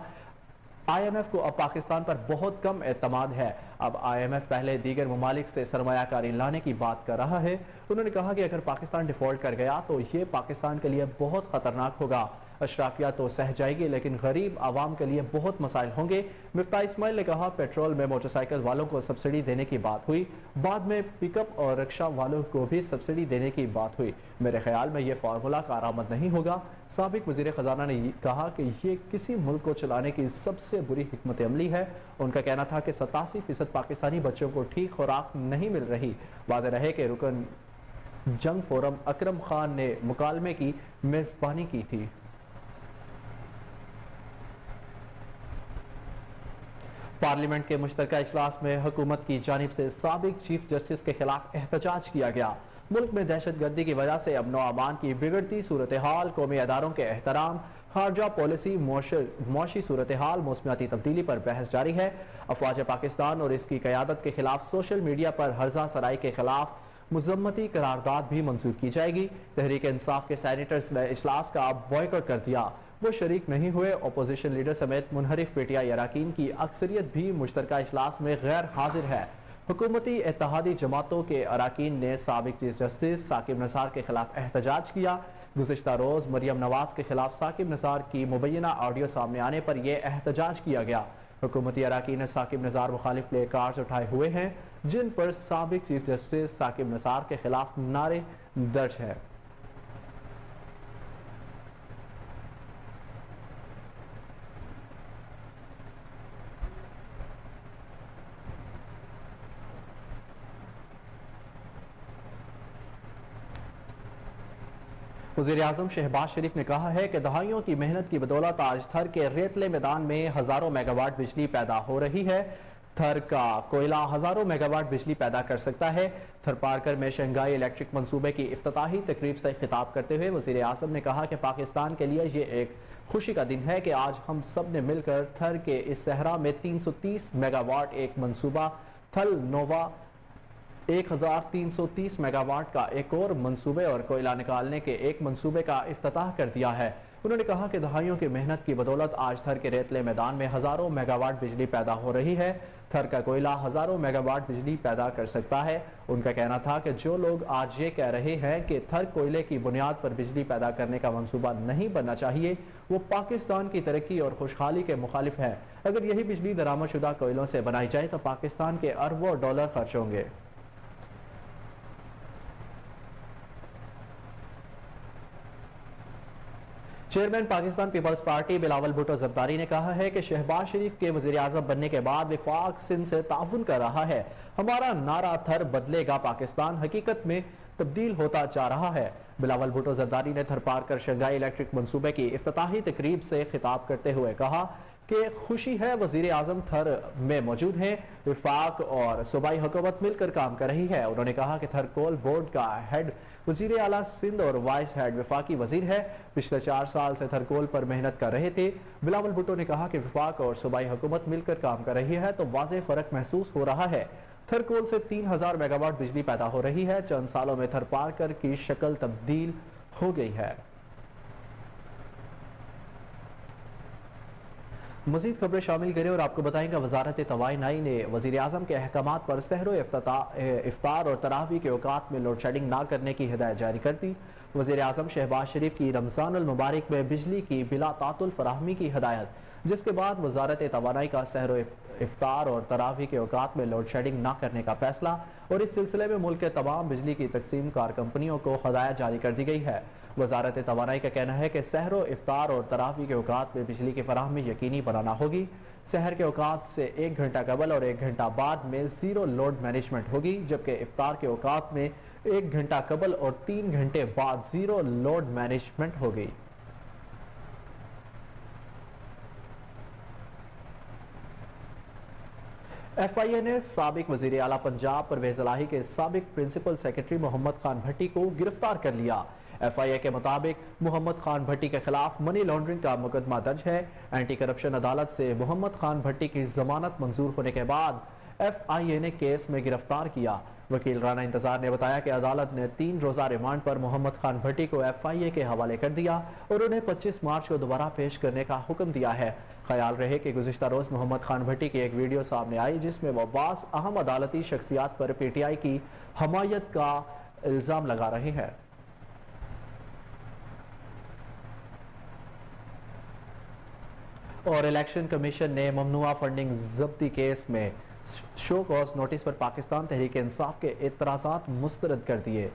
IMF को अब पाकिस्तान पर बहुत कम एतमाद है। अब IMF पहले दीगर ममालिक से सरमायाकारी लाने की बात कर रहा है। उन्होंने कहा कि अगर पाकिस्तान डिफॉल्ट कर गया तो ये पाकिस्तान के लिए बहुत खतरनाक होगा। अशराफिया तो सह जाएगी लेकिन गरीब आवाम के लिए बहुत मसाइल होंगे। मिफ्ता इस्माइल ने कहा पेट्रोल में मोटरसाइकिल वालों को सब्सिडी देने की बात हुई, बाद में पिकअप और रिक्शा वालों को भी सब्सिडी देने की बात हुई। मेरे ख्याल में ये फार्मूला कारआमद नहीं होगा। साबिक वजीर खजाना ने कहा कि ये किसी मुल्क को चलाने की सबसे बुरी हिकमत अमली है। उनका कहना था कि 87% पाकिस्तानी बच्चों को ठीक खुराक नहीं मिल रही। वादे रहे कि रुकन जंग फोरम अकरम खान ने मुकालमे की मेजबानी की थी। पार्लियामेंट के मुश्तरका इजलास में हुकूमत की जानिब से साबिक चीफ जस्टिस के खिलाफ एहतजाज किया गया। मुल्क में दहशत गर्दी की वजह से अमन अमान की बिगड़ती सूरत हाल, कौमी अदारों के एहतराम, खारजा पॉलिसी, मुआशी सूरत हाल, मौसमियाती तब्दीली पर बहस जारी है। अफवाज पाकिस्तान और इसकी क़यादत के खिलाफ सोशल मीडिया पर हर्जा सराई के खिलाफ मुजम्मती करारदाद भी मंजूर की जाएगी। तहरीक इंसाफ के सैनिटर्स ने इजलास का बॉयकॉट कर दिया, वो शरीक नहीं हुए। अपोजिशन लीडर समेत मुनहरिफ पीटीआई अरकान की अक्सरियत भी मुश्तरका इजलास में गैर हाजिर है। हुकूमती इत्तेहादी जमातों के अरकान ने साबिक चीफ जस्टिस साकिब निसार के खिलाफ एहतजाज किया। गुज़िश्ता रोज मरियम नवाज के खिलाफ साकिब निसार की मुबैना ऑडियो सामने आने पर यह एहतजाज किया गया। हुकूमती अरकान ने साकिब निसार मुखालिफ प्ले कार्ड्स उठाए हुए हैं जिन पर साबिक चीफ जस्टिस साकिब निसार के खिलाफ नारे दर्ज है। वज़ीर-ए-आज़म शहबाज शरीफ ने कहा है कि दहाइयों की मेहनत की बदौलत आज थर के रेतले मैदान में हजारों मेगावाट बिजली पैदा हो रही है। थर का कोयला हजारों मेगावाट बिजली पैदा कर सकता है। थर पारकर में शंघाई इलेक्ट्रिक मंसूबे की इफ्तिताही तकरीब से खिताब करते हुए वज़ीर-ए-आज़म ने कहा कि पाकिस्तान के लिए ये एक खुशी का दिन है कि आज हम सब ने मिलकर थर के इस सहरा में 330 मेगावाट एक मंसूबा, थल नोवा 1330 मेगावाट का एक और मंसूबे और कोयला निकालने के एक मंसूबे का इफ्तिताह कर दिया है। उन्होंने कहा कि दहाइयों की मेहनत की बदौलत आज थर के रेतले मैदान में हजारों मेगावाट बिजली पैदा हो रही है। थर का कोयला हजारों मेगावाट बिजली पैदा कर सकता है। उनका कहना था कि जो लोग आज ये कह रहे हैं कि थर कोयले की बुनियाद पर बिजली पैदा करने का मंसूबा नहीं बनना चाहिए, वो पाकिस्तान की तरक्की और खुशहाली के मुखालिफ है। अगर यही बिजली दरामदशुदा कोयलों से बनाई जाए तो पाकिस्तान के अरबों डॉलर खर्च होंगे। Chairman Pakistan Peoples Party Bilawal Bhutto Zardari ने कहा है कि शहबाज शरीफ के वज़ीर-ए-आज़म बनने के बाद वफाक सिंध से ताउन कर रहा है। हमारा नारा थर बदलेगा पाकिस्तान हकीकत में तब्दील होता जा रहा है। बिलावल भुट्टो जरदारी ने थर पारकर शंघाई इलेक्ट्रिक मंसूबे की इफ्तिताही तकरीब से खिताब करते हुए कहा कि खुशी है वज़ीर-ए-आज़म थर में मौजूद हैं। विफाक और सूबाई हुकूमत मिलकर काम कर रही है। उन्होंने कहा कि थर कोल बोर्ड का हेड वज़ीर आला सिंध और वाइस हेड विफाकी वजीर है। पिछले 4 साल से थरकोल पर मेहनत कर रहे थे। बिलावल भुट्टो ने कहा कि विफाक और सूबाई हुकूमत मिलकर काम कर रही है तो वाज़ेह फर्क महसूस हो रहा है। थरकोल से 3000 मेगावाट बिजली पैदा हो रही है। चंद सालों में थर पारकर की शक्ल तब्दील हो गई है। मजीद खबरें शामिल करें और आपको बताएंगे वजारत तवानाई ने वज़ीर-ए-आज़म के अहकामात पर सहरो इफ्तार और तरावी के औकात में लोड शेडिंग ना करने की हिदायत जारी कर दी। वज़ीर-ए-आज़म शहबाज शरीफ की रमज़ानुल मुबारक में बिजली की बिला तातुल फराहमी की हिदायत, जिसके बाद वजारत तवानाई का सहरो इफ्तार और तरावी के औकात में लोड शेडिंग ना करने का फैसला और इस सिलसिले में मुल्क के तमाम बिजली की तकसीम कार कंपनियों को हिदायत जारी कर दी गई है। वजारत तवानाई का कहना है कि सहरो इफ्तार और तरावी के औकात में बिजली की फराहमी यकीनी बनाना होगी। सहर के औकात से 1 घंटा कबल और 1 घंटा बाद में जीरो लोड मैनेजमेंट होगी, जबकि इफ्तार के औकात में 1 घंटा कबल और 3 घंटे बाद जीरो लोड मैनेजमेंट होगी। FIA ने साबिक वजीर आला पंजाब परवेज इलाही के साबिक प्रिंसिपल सेक्रेटरी मोहम्मद खान भट्टी को गिरफ्तार कर लिया। FIA के मुताबिक मोहम्मद खान भट्टी के खिलाफ मनी लॉन्ड्रिंग का मुकदमा दर्ज है। एंटी करप्शन अदालत से मोहम्मद खान भट्टी की जमानत मंजूर होने के बाद FIA ने केस में गिरफ्तार किया। वकील राना इंतजार ने बताया कि अदालत ने 3 रोजा रिमांड पर मोहम्मद खान भट्टी को FIA के हवाले कर दिया और उन्हें 25 मार्च को दोबारा पेश करने का हुक्म दिया है। ख्याल रहे कि गुज़िश्ता रोज मोहम्मद खान भट्टी की एक वीडियो सामने आई जिसमें वह बास अहम अदालती शख्सियात पर PTI की हमायत का इल्जाम लगा रहे हैं। और इलेक्शन कमीशन ने ममनुआ फंडिंग जब्ती केस में शो कॉज नोटिस पर पाकिस्तान तहरीक इंसाफ के एतराज़ात मुस्तरद कर दिए।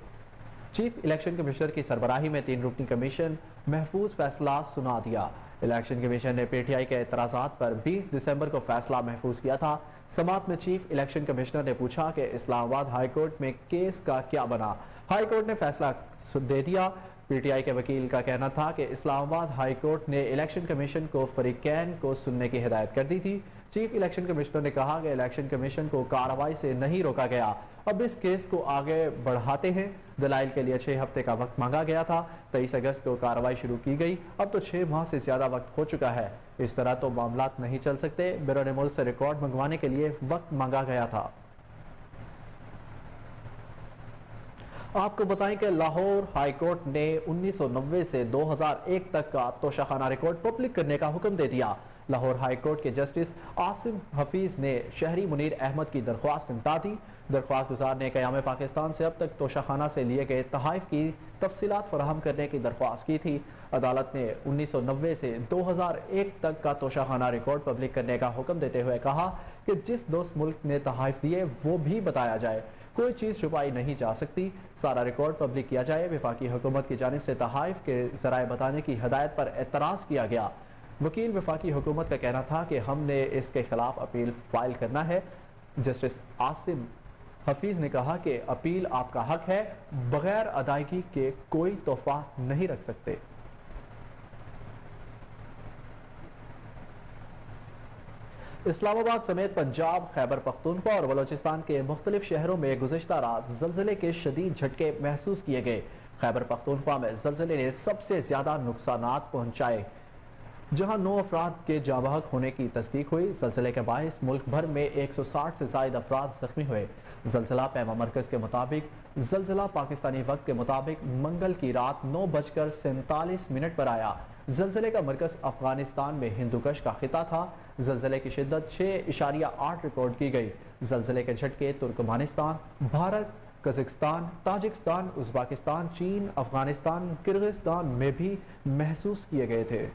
चीफ इलेक्शन कमिश्नर की सरबराही में 3 रुकनी कमीशन महफूज फैसला सुना दिया। इलेक्शन कमीशन ने PTI के एतराज़ात पर 20 दिसंबर को फैसला महफूज किया था। समात में चीफ इलेक्शन कमिश्नर ने पूछा कि इस्लामाबाद हाई कोर्ट में केस का क्या बना। हाई कोर्ट ने फैसला दे दिया। PTI के वकील का कहना था कि इस्लामाबाद हाई कोर्ट ने इलेक्शन कमीशन को फरीकैन को सुनने की हिदायत कर दी थी। चीफ इलेक्शन कमिश्नर ने कहा कि इलेक्शन कमीशन को कार्रवाई से नहीं रोका गया। अब इस केस को आगे बढ़ाते हैं। दलाइल के लिए 6 हफ्ते का वक्त मांगा गया था। 23 अगस्त को कार्रवाई शुरू की गई। अब तो 6 माह से ज्यादा वक्त हो चुका है। इस तरह तो मामला नहीं चल सकते। बैरून मुल्क से रिकॉर्ड मंगवाने के लिए वक्त मांगा गया था। आपको बताएं कि लाहौर हाई कोर्ट ने 1990 से 2001 तक का तोशाखाना रिकॉर्ड पब्लिक करने का हुक्म दे दिया। लाहौर हाई कोर्ट के जस्टिस आसिम हफीज ने शहरी मुनीर अहमद की दरख्वास्त निपटा दी। दरख्वास्त गुजार ने क़याम पाकिस्तान से अब तक तोशाखाना से लिए गए तहाइफ की तफसीलात फराहम करने की दरख्वास्त की थी। अदालत ने 1990 से 2001 तक का तोशाखाना रिकॉर्ड पब्लिक करने का हुक्म देते हुए कहा कि जिस दोस्त मुल्क ने तहाइफ दिए वो भी बताया जाए। कोई चीज़ छुपाई नहीं जा सकती। सारा रिकॉर्ड पब्लिक किया जाए। वफाकी हुकूमत की जानिब से तहाइफ के ज़राए बताने की हदायत पर एतराज़ किया गया। वकील वफाकी हुकूमत का कहना था कि हमने इसके खिलाफ अपील फाइल करना है। जस्टिस आसिम हफीज ने कहा कि अपील आपका हक है, बगैर अदायगी के कोई तोहफा नहीं रख सकते। इस्लामाबाद समेत पंजाब, खैबर पख्तूनख्वा और बलोचिस्तान के मुख्तलिफ शहरों में गुज़िश्ता रात ज़लज़ले के शदीद झटके महसूस किए गए। खैबर पख्तूनख्वा में ज़लज़ले ने सबसे ज्यादा नुकसानात पहुंचाए, जहां 9 अफराद के जाँ बहक होने की तस्दीक हुई। ज़लज़ले के बाइस मुल्क भर में 160 से ज़ायद अफराद जख्मी हुए। ज़लज़ला पैमा मरकज के मुताबिक ज़लज़ला पाकिस्तानी वक्त के मुताबिक मंगल की रात 9:47 पर आया। ज़लज़ले का मरकज अफगानिस्तान में हिंदुकश का खिता था। ज़लज़ले की शिद्दत 6.8 रिकॉर्ड की गई। ज़लज़ले के झटके Turkmenistan, Bharat, Kazakhstan, Tajikistan, Uzbekistan, चीन, अफगानिस्तान, किर्गिस्तान में भी महसूस किए गए थे।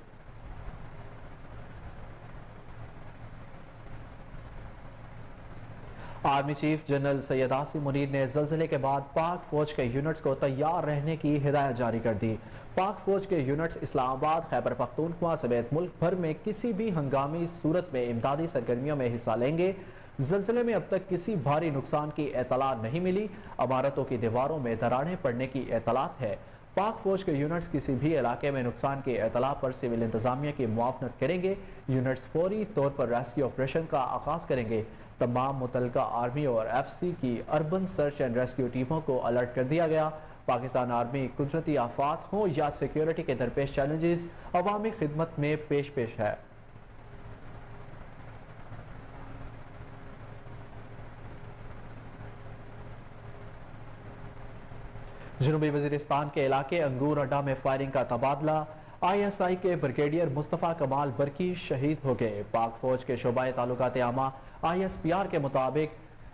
Army chief general Syed Asim Munir ने ज़लज़ले के बाद पाक फौज के यूनिट्स को तैयार रहने की हिदायत जारी कर दी। पाक फौज के यूनिट्स इस्लामाबाद, खैबर पख्तूनख्वा समेत मुल्क भर में किसी भी हंगामी सूरत में इमदादी सरगर्मियों में हिस्सा लेंगे। ज़लज़ले में अब तक किसी भारी नुकसान की एतला नहीं मिली। इमारतों की दीवारों में दरारें पड़ने की एतलात है। पाक फौज के यूनिट्स किसी भी इलाके में नुकसान की एतला पर सिविल इंतजामिया की मुआवनत करेंगे। यूनिट्स फौरी तौर पर रेस्क्यू ऑपरेशन का आगाज करेंगे। तमाम मुतलका आर्मी और FC की अर्बन सर्च एंड रेस्क्यू टीमों को अलर्ट कर दिया गया। पाकिस्तान आर्मी कुदरती आफात हों या सिक्योरिटी के दरपेश चैलेंजेस अवामी खिदमत में पेश है। जनूबी वजीरिस्तान के इलाके अंगूर अड्डा में फायरिंग का तबादला। ISI के ब्रिगेडियर मुस्तफ़ा कमाल बरकी शहीद हो गए। पाक फौज के शोबाए ताल्लुकात आमा ISPR के मुताबिक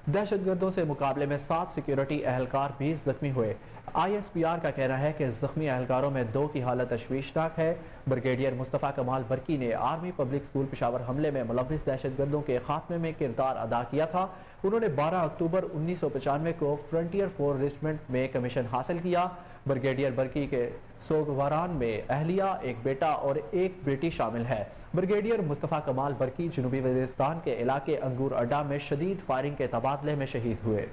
दहशतगर्दों से मुकाबले में 7 सिक्योरिटी एहलकार भी जख्मी हुए। ISPR का कहना है कि जख्मी एहलकारों में 2 की हालत तशवीशनाक है। ब्रिगेडियर मुस्तफ़ा कमाल बरकी ने आर्मी पब्लिक स्कूल पेशावर हमले में मुलव्विस दहशतगर्दों के खात्मे में किरदार अदा किया था। उन्होंने 12 अक्टूबर 1995 को फ्रंटियर 4 रेजिमेंट में कमीशन हासिल किया। ब्रिगेडियर बरकी के सोगवारान में अहलिया, एक बेटा और एक बेटी शामिल है। ब्रिगेडियर मुस्तफ़ा कमाल बरकी जनूबी वजीरिस्तान के इलाके अंगूर अड्डा में शदीद फायरिंग के तबादले में शहीद हुए।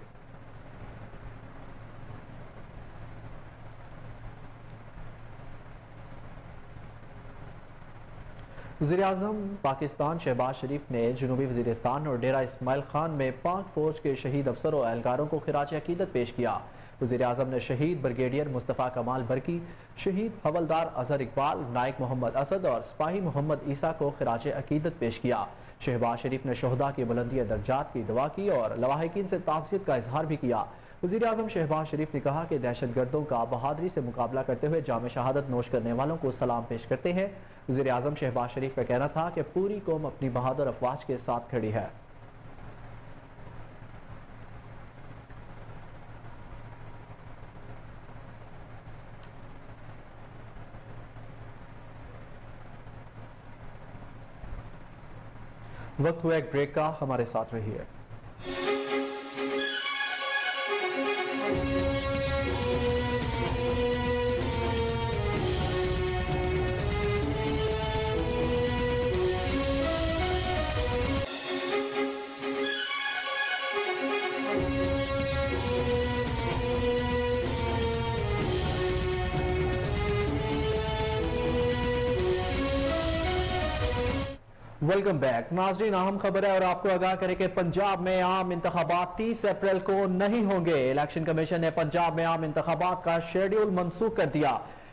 वज़ीर-ए-आज़म पाकिस्तान शहबाज शरीफ ने जनूबी वज़ीरिस्तान और डेरा इस्माइल खान में पाक फौज के शहीद अफसरों और एहलकारों को खिराज अकीदत पेश किया। वज़ीर-ए-आज़म ने शहीद ब्रिगेडियर मुस्तफ़ा कमाल बरकी, शहीद हवलदार अजहर इकबाल, नायक मोहम्मद असद और सिपाही मोहम्मद ईसा को खिराज अकीदत पेश किया। शहबाज शरीफ ने शोहदा की बुलंदी दर्जात की दुआ की और लवाहिकीन से ताज़ियत का इजहार भी किया। वज़ीर-ए-आज़म शहबाज शरीफ ने कहा कि दहशतगर्दों का बहादुरी से मुकाबला करते हुए जाम शहादत नोश करने वालों को सलाम पेश करते हैं। वज़ीर-ए-आज़म शहबाज शरीफ का कहना था कि पूरी कौम अपनी बहादुर अफवाज के साथ खड़ी है। वक्त हुआ एक ब्रेक का, हमारे साथ रहिए। वेलकम बैक नाज़रीन, अहम खबर है और आपको आगाह करें कि पंजाब में आम इंतखाबात 30 अप्रैल को नहीं होंगे। इलेक्शन कमीशन ने पंजाब में आम इंतखाबात का शेड्यूल मनसूख कर दिया।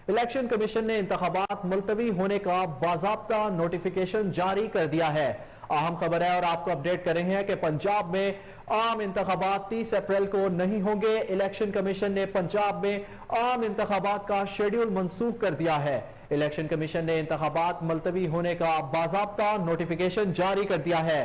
इलेक्शन कमीशन ने इंतखाबात मुलतवी होने का बाज़ाब्ता नोटिफिकेशन जारी कर दिया है। अहम खबर है और आपको अपडेट कर रहे हैं कि पंजाब में आम इंतखाबात 30 अप्रैल को नहीं होंगे। इलेक्शन कमीशन ने पंजाब में आम इंतखाबात का शेड्यूल मनसूख कर दिया है। इलेक्शन कमीशन ने इंतखाबात मुलतवी होने का बाज़ाब्ता नोटिफिकेशन जारी कर दिया है।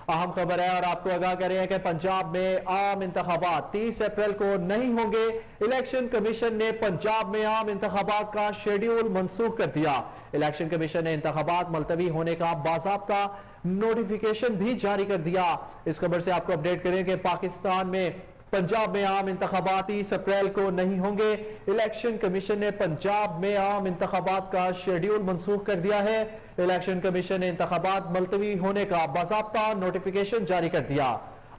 अहम खबर है और आपको आगाह कर रहे हैं कि पंजाब में आम इंतखाबात 30 अप्रैल को नहीं होंगे। इलेक्शन कमीशन ने पंजाब में आम इंतखाबात का शेड्यूल मनसूख कर दिया। इलेक्शन कमीशन ने इंतखाबात मुलतवी होने का बाज़ाब्ता नोटिफिकेशन भी जारी कर दिया। इस खबर से आपको अपडेट करें कि पाकिस्तान में पंजाब में आम इंतखाबात 30 अप्रैल को नहीं होंगे। इलेक्शन कमीशन ने पंजाब में आम इंतखाबात का शेड्यूल मनसूख कर दिया है। इलेक्शन कमीशन ने इंतखाबात मुलतवी होने का बाज़ाब्ता नोटिफिकेशन जारी कर दिया।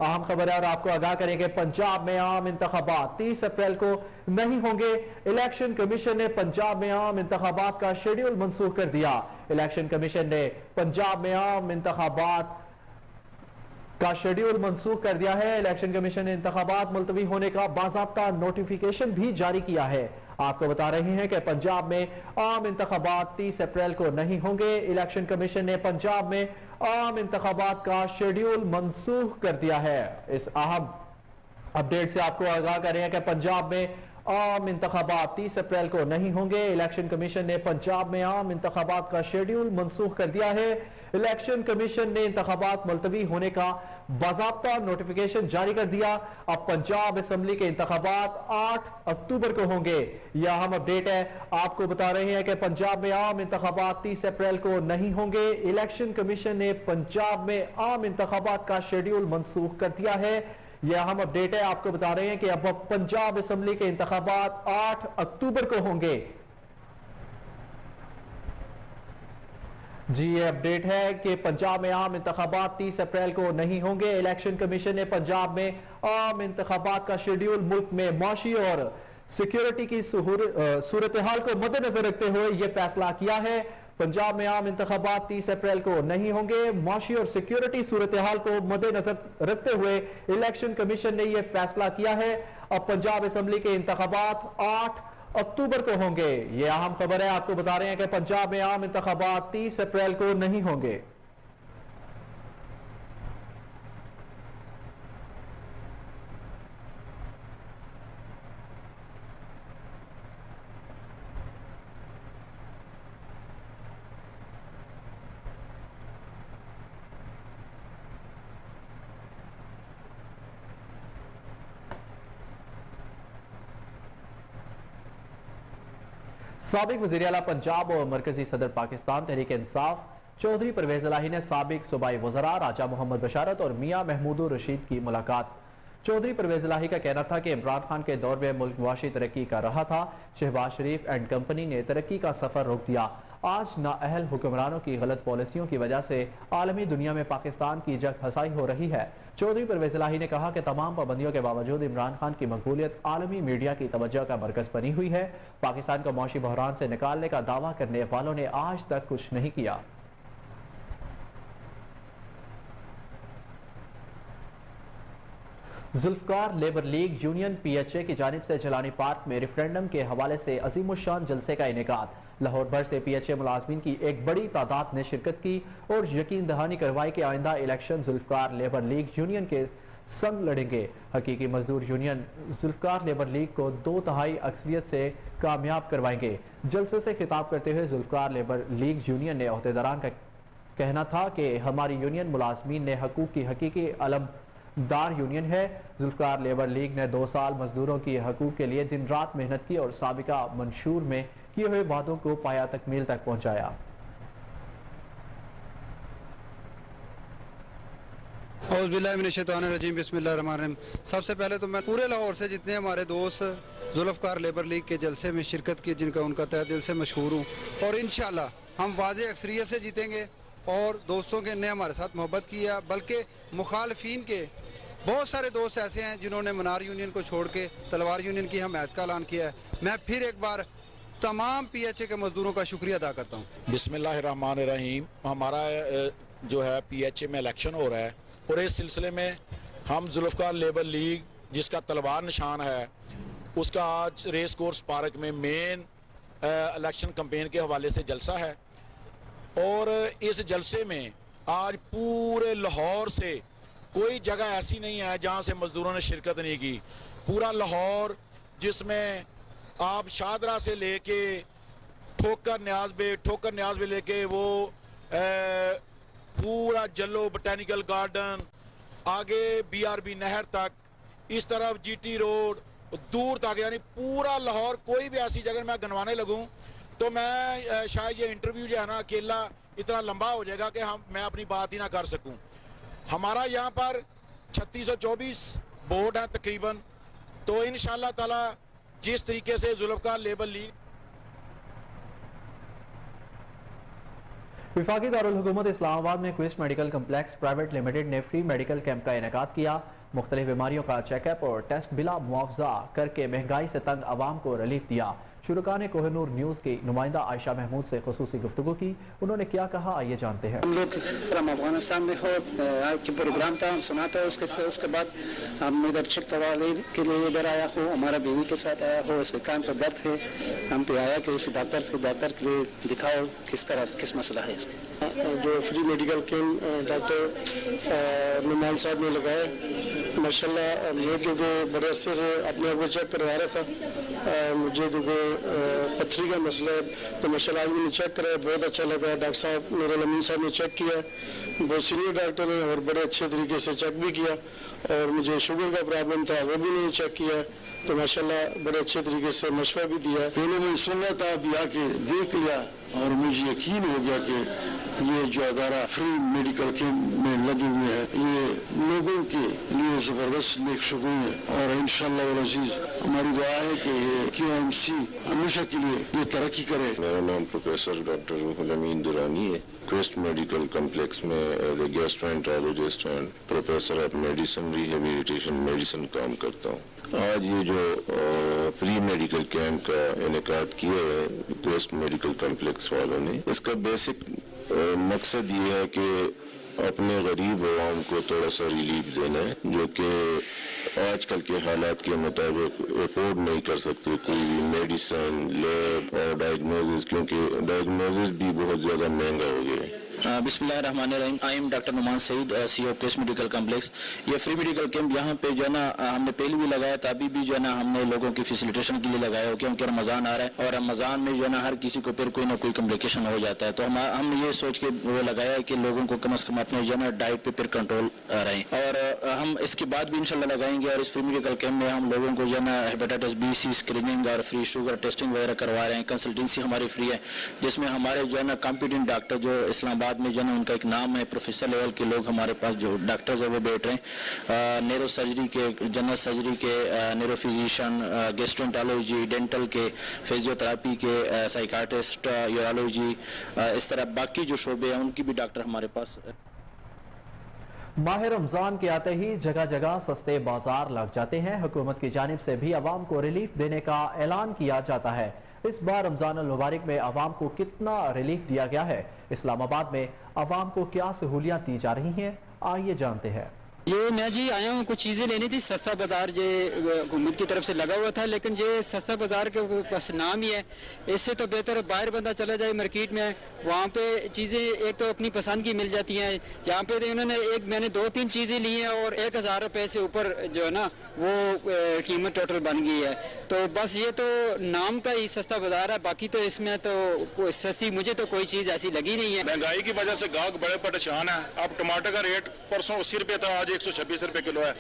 अहम खबर है और आपको आगाह करें कि पंजाब में आम इंतखाबात 30 अप्रैल को नहीं होंगे। इलेक्शन कमीशन ने पंजाब में आम इंतखाबात का शेड्यूल मनसूख कर दिया। इलेक्शन कमीशन ने पंजाब में आम इंतखाबात का शेड्यूल मनसूख कर दिया है। इलेक्शन कमीशन ने इंतखाबात मुलतवी होने का बाज़ाब्ता नोटिफिकेशन भी जारी किया है। आपको बता रहे हैं कि पंजाब में आम इंतखाबात 30 अप्रैल को नहीं होंगे। इलेक्शन कमीशन ने पंजाब में आम इंतखाबात का शेड्यूल मनसूख कर दिया है। इस अहम अपडेट से आपको आगाह कर रहे हैं कि पंजाब में आम इंतखाबात 30 अप्रैल को नहीं होंगे। इलेक्शन कमीशन ने पंजाब में आम इंतखाबात का शेड्यूल मनसूख कर दिया है। इलेक्शन कमीशन ने इंतखाबात मुलतवी होने का बाज़ाब्ता नोटिफिकेशन जारी कर दिया। अब पंजाब असेंबली के इंतखाबात 8 अक्टूबर को होंगे। यह अहम अपडेट है। आपको बता रहे हैं कि पंजाब में आम इंतखाबात 30 अप्रैल को नहीं होंगे। इलेक्शन कमीशन ने पंजाब में आम इंतखाबात का शेड्यूल मनसूख कर दिया है। यह अहम अपडेट है। आपको बता रहे हैं कि अब पंजाब असेंबली के इंतखाबात 8 अक्टूबर को होंगे। जी ये अपडेट है कि पंजाब में आम इंतखाबात 30 अप्रैल को नहीं होंगे। इलेक्शन कमीशन ने पंजाब में आम इंतखाबात का शेड्यूल मुल्क में माशी और सिक्योरिटी की सूरत हाल को मद्देनजर रखते हुए यह फैसला किया है। पंजाब में आम इंतखाबात 30 अप्रैल को नहीं होंगे। माशी और सिक्योरिटी सूरत हाल को मद्देनजर रखते हुए इलेक्शन कमीशन ने यह फैसला किया है। अब पंजाब असेंबली के इंतखाबात 8 अक्टूबर को होंगे। यह अहम खबर है। आपको बता रहे हैं कि पंजाब में आम इंतखाबात 30 अप्रैल को नहीं होंगे। साबिक वज़ीर आला पंजाब और मरकजी सदर पाकिस्तान तहरीक इंसाफ चौधरी परवेज इलाही ने साबिक सूबाई वज़रा राजा मोहम्मद बशारत और मियाँ महमूद रशीद की मुलाकात। चौधरी परवेज इलाही का कहना था कि इमरान खान के दौर में मुल्क मुआशी तरक्की कर रहा था। शहबाज शरीफ एंड कंपनी ने तरक्की का सफर रोक दिया। आज नाअहल हुक्मरानों की गलत पॉलिसियों की वजह से आलमी दुनिया में पाकिस्तान की जग फसाई हो रही है। चौधरी परवेज इलाही ने कहा कि तमाम पाबंदियों के बावजूद इमरान खान की मकबूलियत आलमी मीडिया की तवज्जो का मरकज बनी हुई है। पाकिस्तान को मौशी बहरान से निकालने का दावा करने वालों ने आज तक कुछ नहीं किया। Zulfikar Labour League Union PHA की जानिब से जलानी पार्क में रेफरेंडम के हवाले से अजीमुशान जलसे का इनेकाद। लाहौर भर से PHA मुलाजमीन की एक बड़ी तादाद ने शिरकत की और यकीन दहानी करवाई कि आइंदा election Zulfikar Labour League Union के संग लड़ेंगे। हकीकी मजदूर यूनियन जुल्फकार लेबर लीग को 2/3 अक्सरियत से कामयाब करवाएंगे। जलसे से खिताब करते हुए जुल्फकार लेबर लीग यूनियन ने अहदेदारान का कहना था कि हमारी यूनियन मुलाजमीन ने हकूक की हकीकी अलमदार यूनियन है। जुल्फकार लेबर लीग ने 2 साल मजदूरों की हकूक के लिए दिन रात मेहनत की और साबिका मंशूर में किए हुए वादों को पाया तकमील तक पहुंचाया। औज़ुबिल्लाहिमिनश्शैतानिर्रजीम बिस्मिल्लाहिर्रहमानिर्रहीम। सबसे पहले तो मैं पूरे लाहौर से जितने हमारे दोस्त जुल्फकार लेबर लीग के जलसे में शिरकत की, जिनका उनका तहे दिल से मशहूर हूँ और इंशाअल्लाह हम वाज़े अक्सरियत से जीतेंगे। और दोस्तों के ने हमारे साथ मोहब्बत की है, बल्कि मुखालफीन के बहुत सारे दोस्त ऐसे हैं जिन्होंने मनार यूनियन को छोड़ के तलवार यूनियन की हमायत का ऐलान किया है। मैं फिर एक बार तमाम PHA के मजदूरों का शुक्रिया अदा करता हूँ। बिस्मिल्लाहिर्रहमानिर्रहीम। हमारा जो है PHA में इलेक्शन हो रहा है और इस सिलसिले में हम जुल्फकार लेबर लीग, जिसका तलवार निशान है, उसका आज रेस कोर्स पार्क में मेन इलेक्शन कैंपेन के हवाले से जलसा है। और इस जलसे में आज पूरे लाहौर से कोई जगह ऐसी नहीं है जहां से मजदूरों ने शिरकत नहीं की। पूरा लाहौर, जिसमें आप शादरा से लेके ठोकर न्याज बे लेके वो पूरा जल्लो बोटैनिकल गार्डन, आगे BRB नहर तक, इस तरफ GT रोड, दूर तक, यानी पूरा लाहौर, कोई भी ऐसी जगह मैं गिनवाने लगूं तो मैं शायद ये इंटरव्यू जो है ना अकेला इतना लंबा हो जाएगा कि मैं अपनी बात ही ना कर सकूं। हमारा यहाँ पर 3624 वोट हैं तकरीबन। तो इंशाअल्लाह ताला जिस तरीके से जुल्फकार लेबर लीग विफाकी दारुल हुकूमत इस्लामाबाद में क्विस्ट मेडिकल कम्प्लेक्स प्राइवेट लिमिटेड ने फ्री मेडिकल कैंप का इनेकाद किया। मुख्तलिफ बीमारियों का चेकअप और टेस्ट बिला मुआवजा करके महंगाई से तंग आवाम को रिलीफ दिया। शुरुका ने कोहिनूर न्यूज़ की नुमाइंदा आयशा महमूद से खुसूसी गुफ्तगू की। उन्होंने क्या कहा, आइए जानते हैं। हम लोग अफगानिस्तान में हो कि प्रोग्राम था, हम सुना था। उसके बाद हम इधर चेक करवाने के लिए इधर आया हो, हमारा बीवी के साथ आया हो। उसके कान पर दर्द है, हम पे आया कि उस डॉक्टर के लिए दिखाओ किस मसला है इसका। जो free medical camp doctor Numan sahab ने लगाया, माशाल्लाह मैं क्योंकि बड़े अरसे से अपने आप को चेक करवा रहा था, मुझे क्योंकि पथरी का मसला है, तो माशाल्लाह आज मैंने चेक कराया, बहुत अच्छा लगा। डॉक्टर साहब नूरुल अमीन साहब ने चेक किया, बहुत सीनियर डॉक्टर हैं और बड़े अच्छे तरीके से चेक भी किया। और मुझे शुगर का प्रॉब्लम था, वो भी उन्होंने चेक किया, तो माशाल्लाह बड़े अच्छे तरीके से मशवरा भी दिया। पहले मैं सुना था, अब आके देख लिया और मुझे यकीन हो गया कि ये जो अदारा फ्री मेडिकल कैंप में लगे हुए हैं, ये लोगों के लिए जबरदस्त नेक शुगुन है। और इंशाअल्लाह वल अजीज हमारी दुआ है कि ये QMC हमेशा के लिए ये तरक्की करे। मेरा नाम प्रोफेसर डॉक्टर रुहुल अमीन दुरानी है। क्वेस्ट मेडिकल कम्प्लेक्स में as a gastroenterologist and professor of medicine rehabilitation medicine काम करता हूँ। आज ये जो फ्री मेडिकल कैंप का इनेकाद किया है क्वेस्ट मेडिकल कम्प्लेक्स वालों ने, इसका बेसिक मकसद ये है कि अपने गरीब आवाम को थोड़ा सा रिलीफ देना है, जो कि आजकल के हालात के मुताबिक अफोर्ड नहीं कर सकते कोई भी मेडिसिन, लैब और डायग्नोसिस, क्योंकि डायग्नोसिस भी बहुत ज़्यादा महंगा हो गया है। बिस्मिल्लाहिर्रहमानिर्रहीम। I am doctor Numan Saeed, CEO Quest Medical Complex. ये फ्री मेडिकल कैंप यहाँ पे जो है ना हमने पहले भी लगाया था, अभी भी जो है ना हमने लोगों की फैसिलिटेशन के लिए लगाया हो, क्योंकि रमज़ान आ रहा है और रमज़ान में जो है ना हर किसी को फिर कोई ना कोई कम्प्लिकेशन हो जाता है। तो हमने ये सोच के वो लगाया है कि लोगों को कम से कम अपने जो है ना डाइट पे फिर कंट्रोल रहे। और हम इसके बाद भी इंशाल्लाह लगाएंगे। और इस फ्री मेडिकल कैंप में हम लोगों को जो है ना हेपेटाइटिस B/C स्क्रीनिंग और फ्री शुगर टेस्टिंग वगैरह करवा रहे हैं। कंसल्टेंसी हमारी फ्री है, जिसमें हमारे जो है ना कॉम्पिटेंट डॉक्टर जो इस्लामाबाद में जो है ना उनका एक नाम है, प्रोफेसर लेवल के लोग हमारे पास जो डॉक्टर्स है वो बैठ रहे हैं। न्यूरो सर्जरी के, जनरल सर्जरी के, न्यूरो फिजिशियन, गैस्ट्रोएंटरोलॉजी, डेंटल के, फिजियोथेरेपी के, साइकाट्रिस्ट, यूरोलॉजी, इस तरह बाकी जो शोबे हैं उनकी भी डॉक्टर हमारे पास। माह रमजान के आते ही जगह जगह सस्ते बाजार लग जाते हैं। हुकूमत की जानिब से भी आवाम को रिलीफ देने का ऐलान किया जाता है। इस बार रमजान अल मुबारक में आवाम को कितना रिलीफ दिया गया है, इस्लामाबाद में आवाम को क्या सहूलियात दी जा रही हैं, आइए जानते हैं। ये मैं जी आया हूँ, कुछ चीज़ें लेनी थी। सस्ता बाजार ये हुकूमत की तरफ से लगा हुआ था, लेकिन ये सस्ता बाजार के बस नाम ही है। इससे तो बेहतर बाहर बंदा चला जाए मार्केट में, वहाँ पे चीज़ें एक तो अपनी पसंद की मिल जाती हैं। यहाँ पे तो उन्होंने मैंने 2-3 चीज़ें ली हैं और 1000 रुपये से ऊपर जो है ना वो कीमत टोटल बन गई है। तो बस ये तो नाम का ही सस्ता बाजार है, बाकी तो इसमें तो सस्ती मुझे तो कोई चीज़ ऐसी लगी नहीं है। महंगाई की वजह से गाहक बड़े परेशान है। अब टमाटर का रेट परसों 80 रुपये था, आज 126 रुपये किलो है।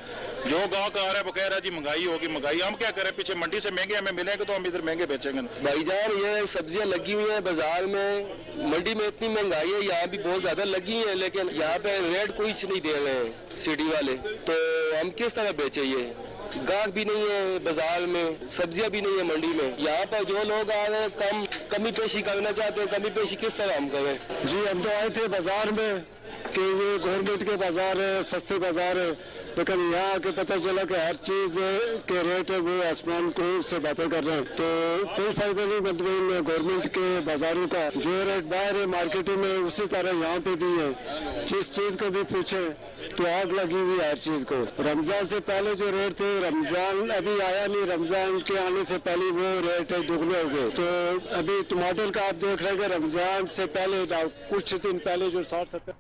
जो गाहक आ रहा है वो कह रहा है जी महंगाई होगी, महंगाई। हम क्या करें, पीछे मंडी से महंगे हमें मिलेंगे तो हम इधर महंगे बेचेंगे। भाईजान ये सब्जियां लगी हुई हैं बाजार में, मंडी में इतनी महंगाई है, यहाँ भी बहुत ज्यादा लगी है, लेकिन यहाँ पे रेट कुछ नहीं दे रहे हैं सिटी वाले। तो हम किस तरह बेचे? ये गाहक भी नहीं है बाजार में, सब्जियां भी नहीं है मंडी में। यहाँ पर जो लोग आ रहे हैं कमी पेशी करना चाहते हैं, कमी पेशी किस तरह हम करें? जी हम तो आए थे बाजार में कि ये गवर्नमेंट के बाजार है, सस्ते बाजार है, लेकिन यहाँ आके पता चला कि हर चीज के रेट है वो आसमान को से बातें कर रहे हैं। तो कोई फायदा नहीं मतलब गवर्नमेंट के बाजारों का। जो रेट बाहर है मार्केटों में उसी तरह यहाँ पे भी है। जिस चीज को भी पूछे तो आग लगी हुई हर चीज को। रमजान से पहले जो रेट थे, रमजान अभी आया नहीं, रमजान के आने से पहले वो रेट दुगने हो गए। तो अभी टमाटर का आप देख रहे हैं रमजान से पहले कुछ दिन पहले जो 60-70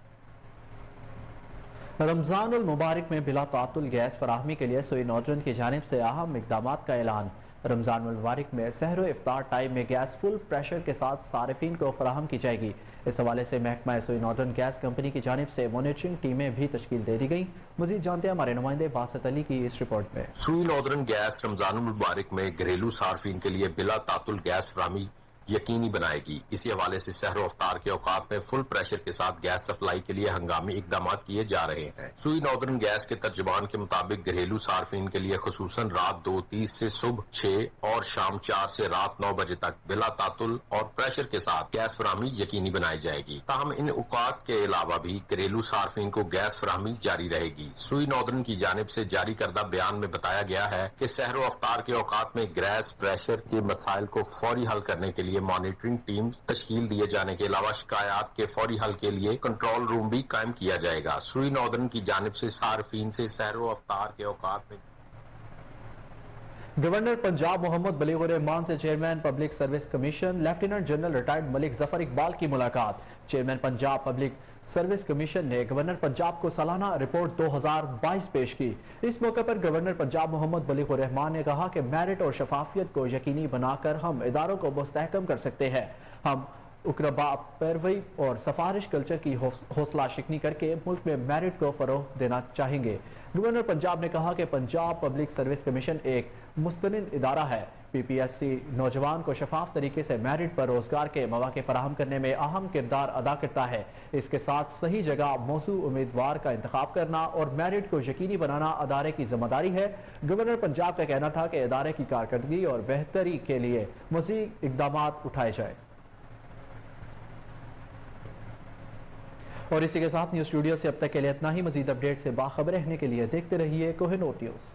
रमजान उल मुबारक में बिला तातुल गैस फराहमी के लिए सुई नॉर्दर्न की जानिब से अहम इकदाम का ऐलान। रमजान उल मुबारक में सहर इफ्तार टाइम में गैस फुल प्रेशर के साथ सारिफीन को फराहम की जाएगी। इस हवाले से महकमा सुई नॉर्दर्न गैस कंपनी की जानिब से मॉनिटरिंग टीमें भी तश्कील दे दी गई। मजीद जानते हैं हमारे नुमाइंदे बासित अली की इस रिपोर्ट में। सुई नॉर्दर्न गैस रमजान उल मुबारक में घरेलू सार्फिन के लिए बिला तातुल गैस फराहमी यकीनी बनाएगी। इसी हवाले से सहर अफ्तार के औकात में फुल प्रेशर के साथ गैस सप्लाई के लिए हंगामी इकदाम किए जा रहे हैं। सुई नॉर्दर्न गैस के तर्जुमान के मुताबिक घरेलू सार्फिन के लिए खुसूसन रात 2:30 से सुबह 6 और शाम 4 से रात 9 बजे तक बिला तातुल और प्रेशर के साथ गैस फराहमी यकीनी बनाई जाएगी। ताहम इन औकात के अलावा भी घरेलू सार्फिन को गैस फराहमी जारी रहेगी। सुई नॉर्दर्न की जानिब से जारी करदा बयान में बताया गया है कि सहर अफ्तार के औकात में गैस प्रेशर के मसाइल को फौरी हल करने के लिए मॉनिटरिंग टीम तश्कील दिए जाने के अलावा शिकायत के फौरी हल के लिए कंट्रोल रूम भी कायम किया जाएगा। सुई नॉर्दर्न की जानिब से सार्फिन से सहर अफ्तार के औकात में गवर्नर पंजाब मोहम्मद बलीगुर रहमान से chairman public service commission lieutenant general retired Malik Zafar Iqbal की मुलाकात। Chairman Punjab public service commission ने गवर्नर पंजाब को सालाना रिपोर्ट 2022 पेश की। इस मौके पर गवर्नर पंजाब मोहम्मद बलीगुर रहमान ने कहा कि मेरिट और शफाफियत को यकीनी बनाकर हम इदारों को मुस्तहकम कर सकते हैं। हम उकरबा पैरवी और सफारिश कल्चर की हौसला शिकनी करके मुल्क में मेरिट को फरोग देना चाहेंगे। गवर्नर पंजाब ने कहा कि पंजाब पब्लिक सर्विस कमीशन एक मुस्तनिद इदारा है। PPSC नौजवान को शफाफ तरीके से मेरिट पर रोजगार के मौके फराहम करने में अहम किरदार अदा करता है। इसके साथ सही जगह मौजू उम्मीदवार का इंतखाब करना और मेरिट को यकीनी बनाना अदारे की जिम्मेदारी है। गवर्नर पंजाब का कहना था कि इदारे की कारकर्दगी और बेहतरी के लिए मज़ीद इकदाम उठाए जाए। और इसी के साथ न्यूज़ स्टूडियो से अब तक के लिए इतना ही। मजीद अपडेट से बाखबर रहने के लिए देखते रहिए कोहिनूर न्यूज़।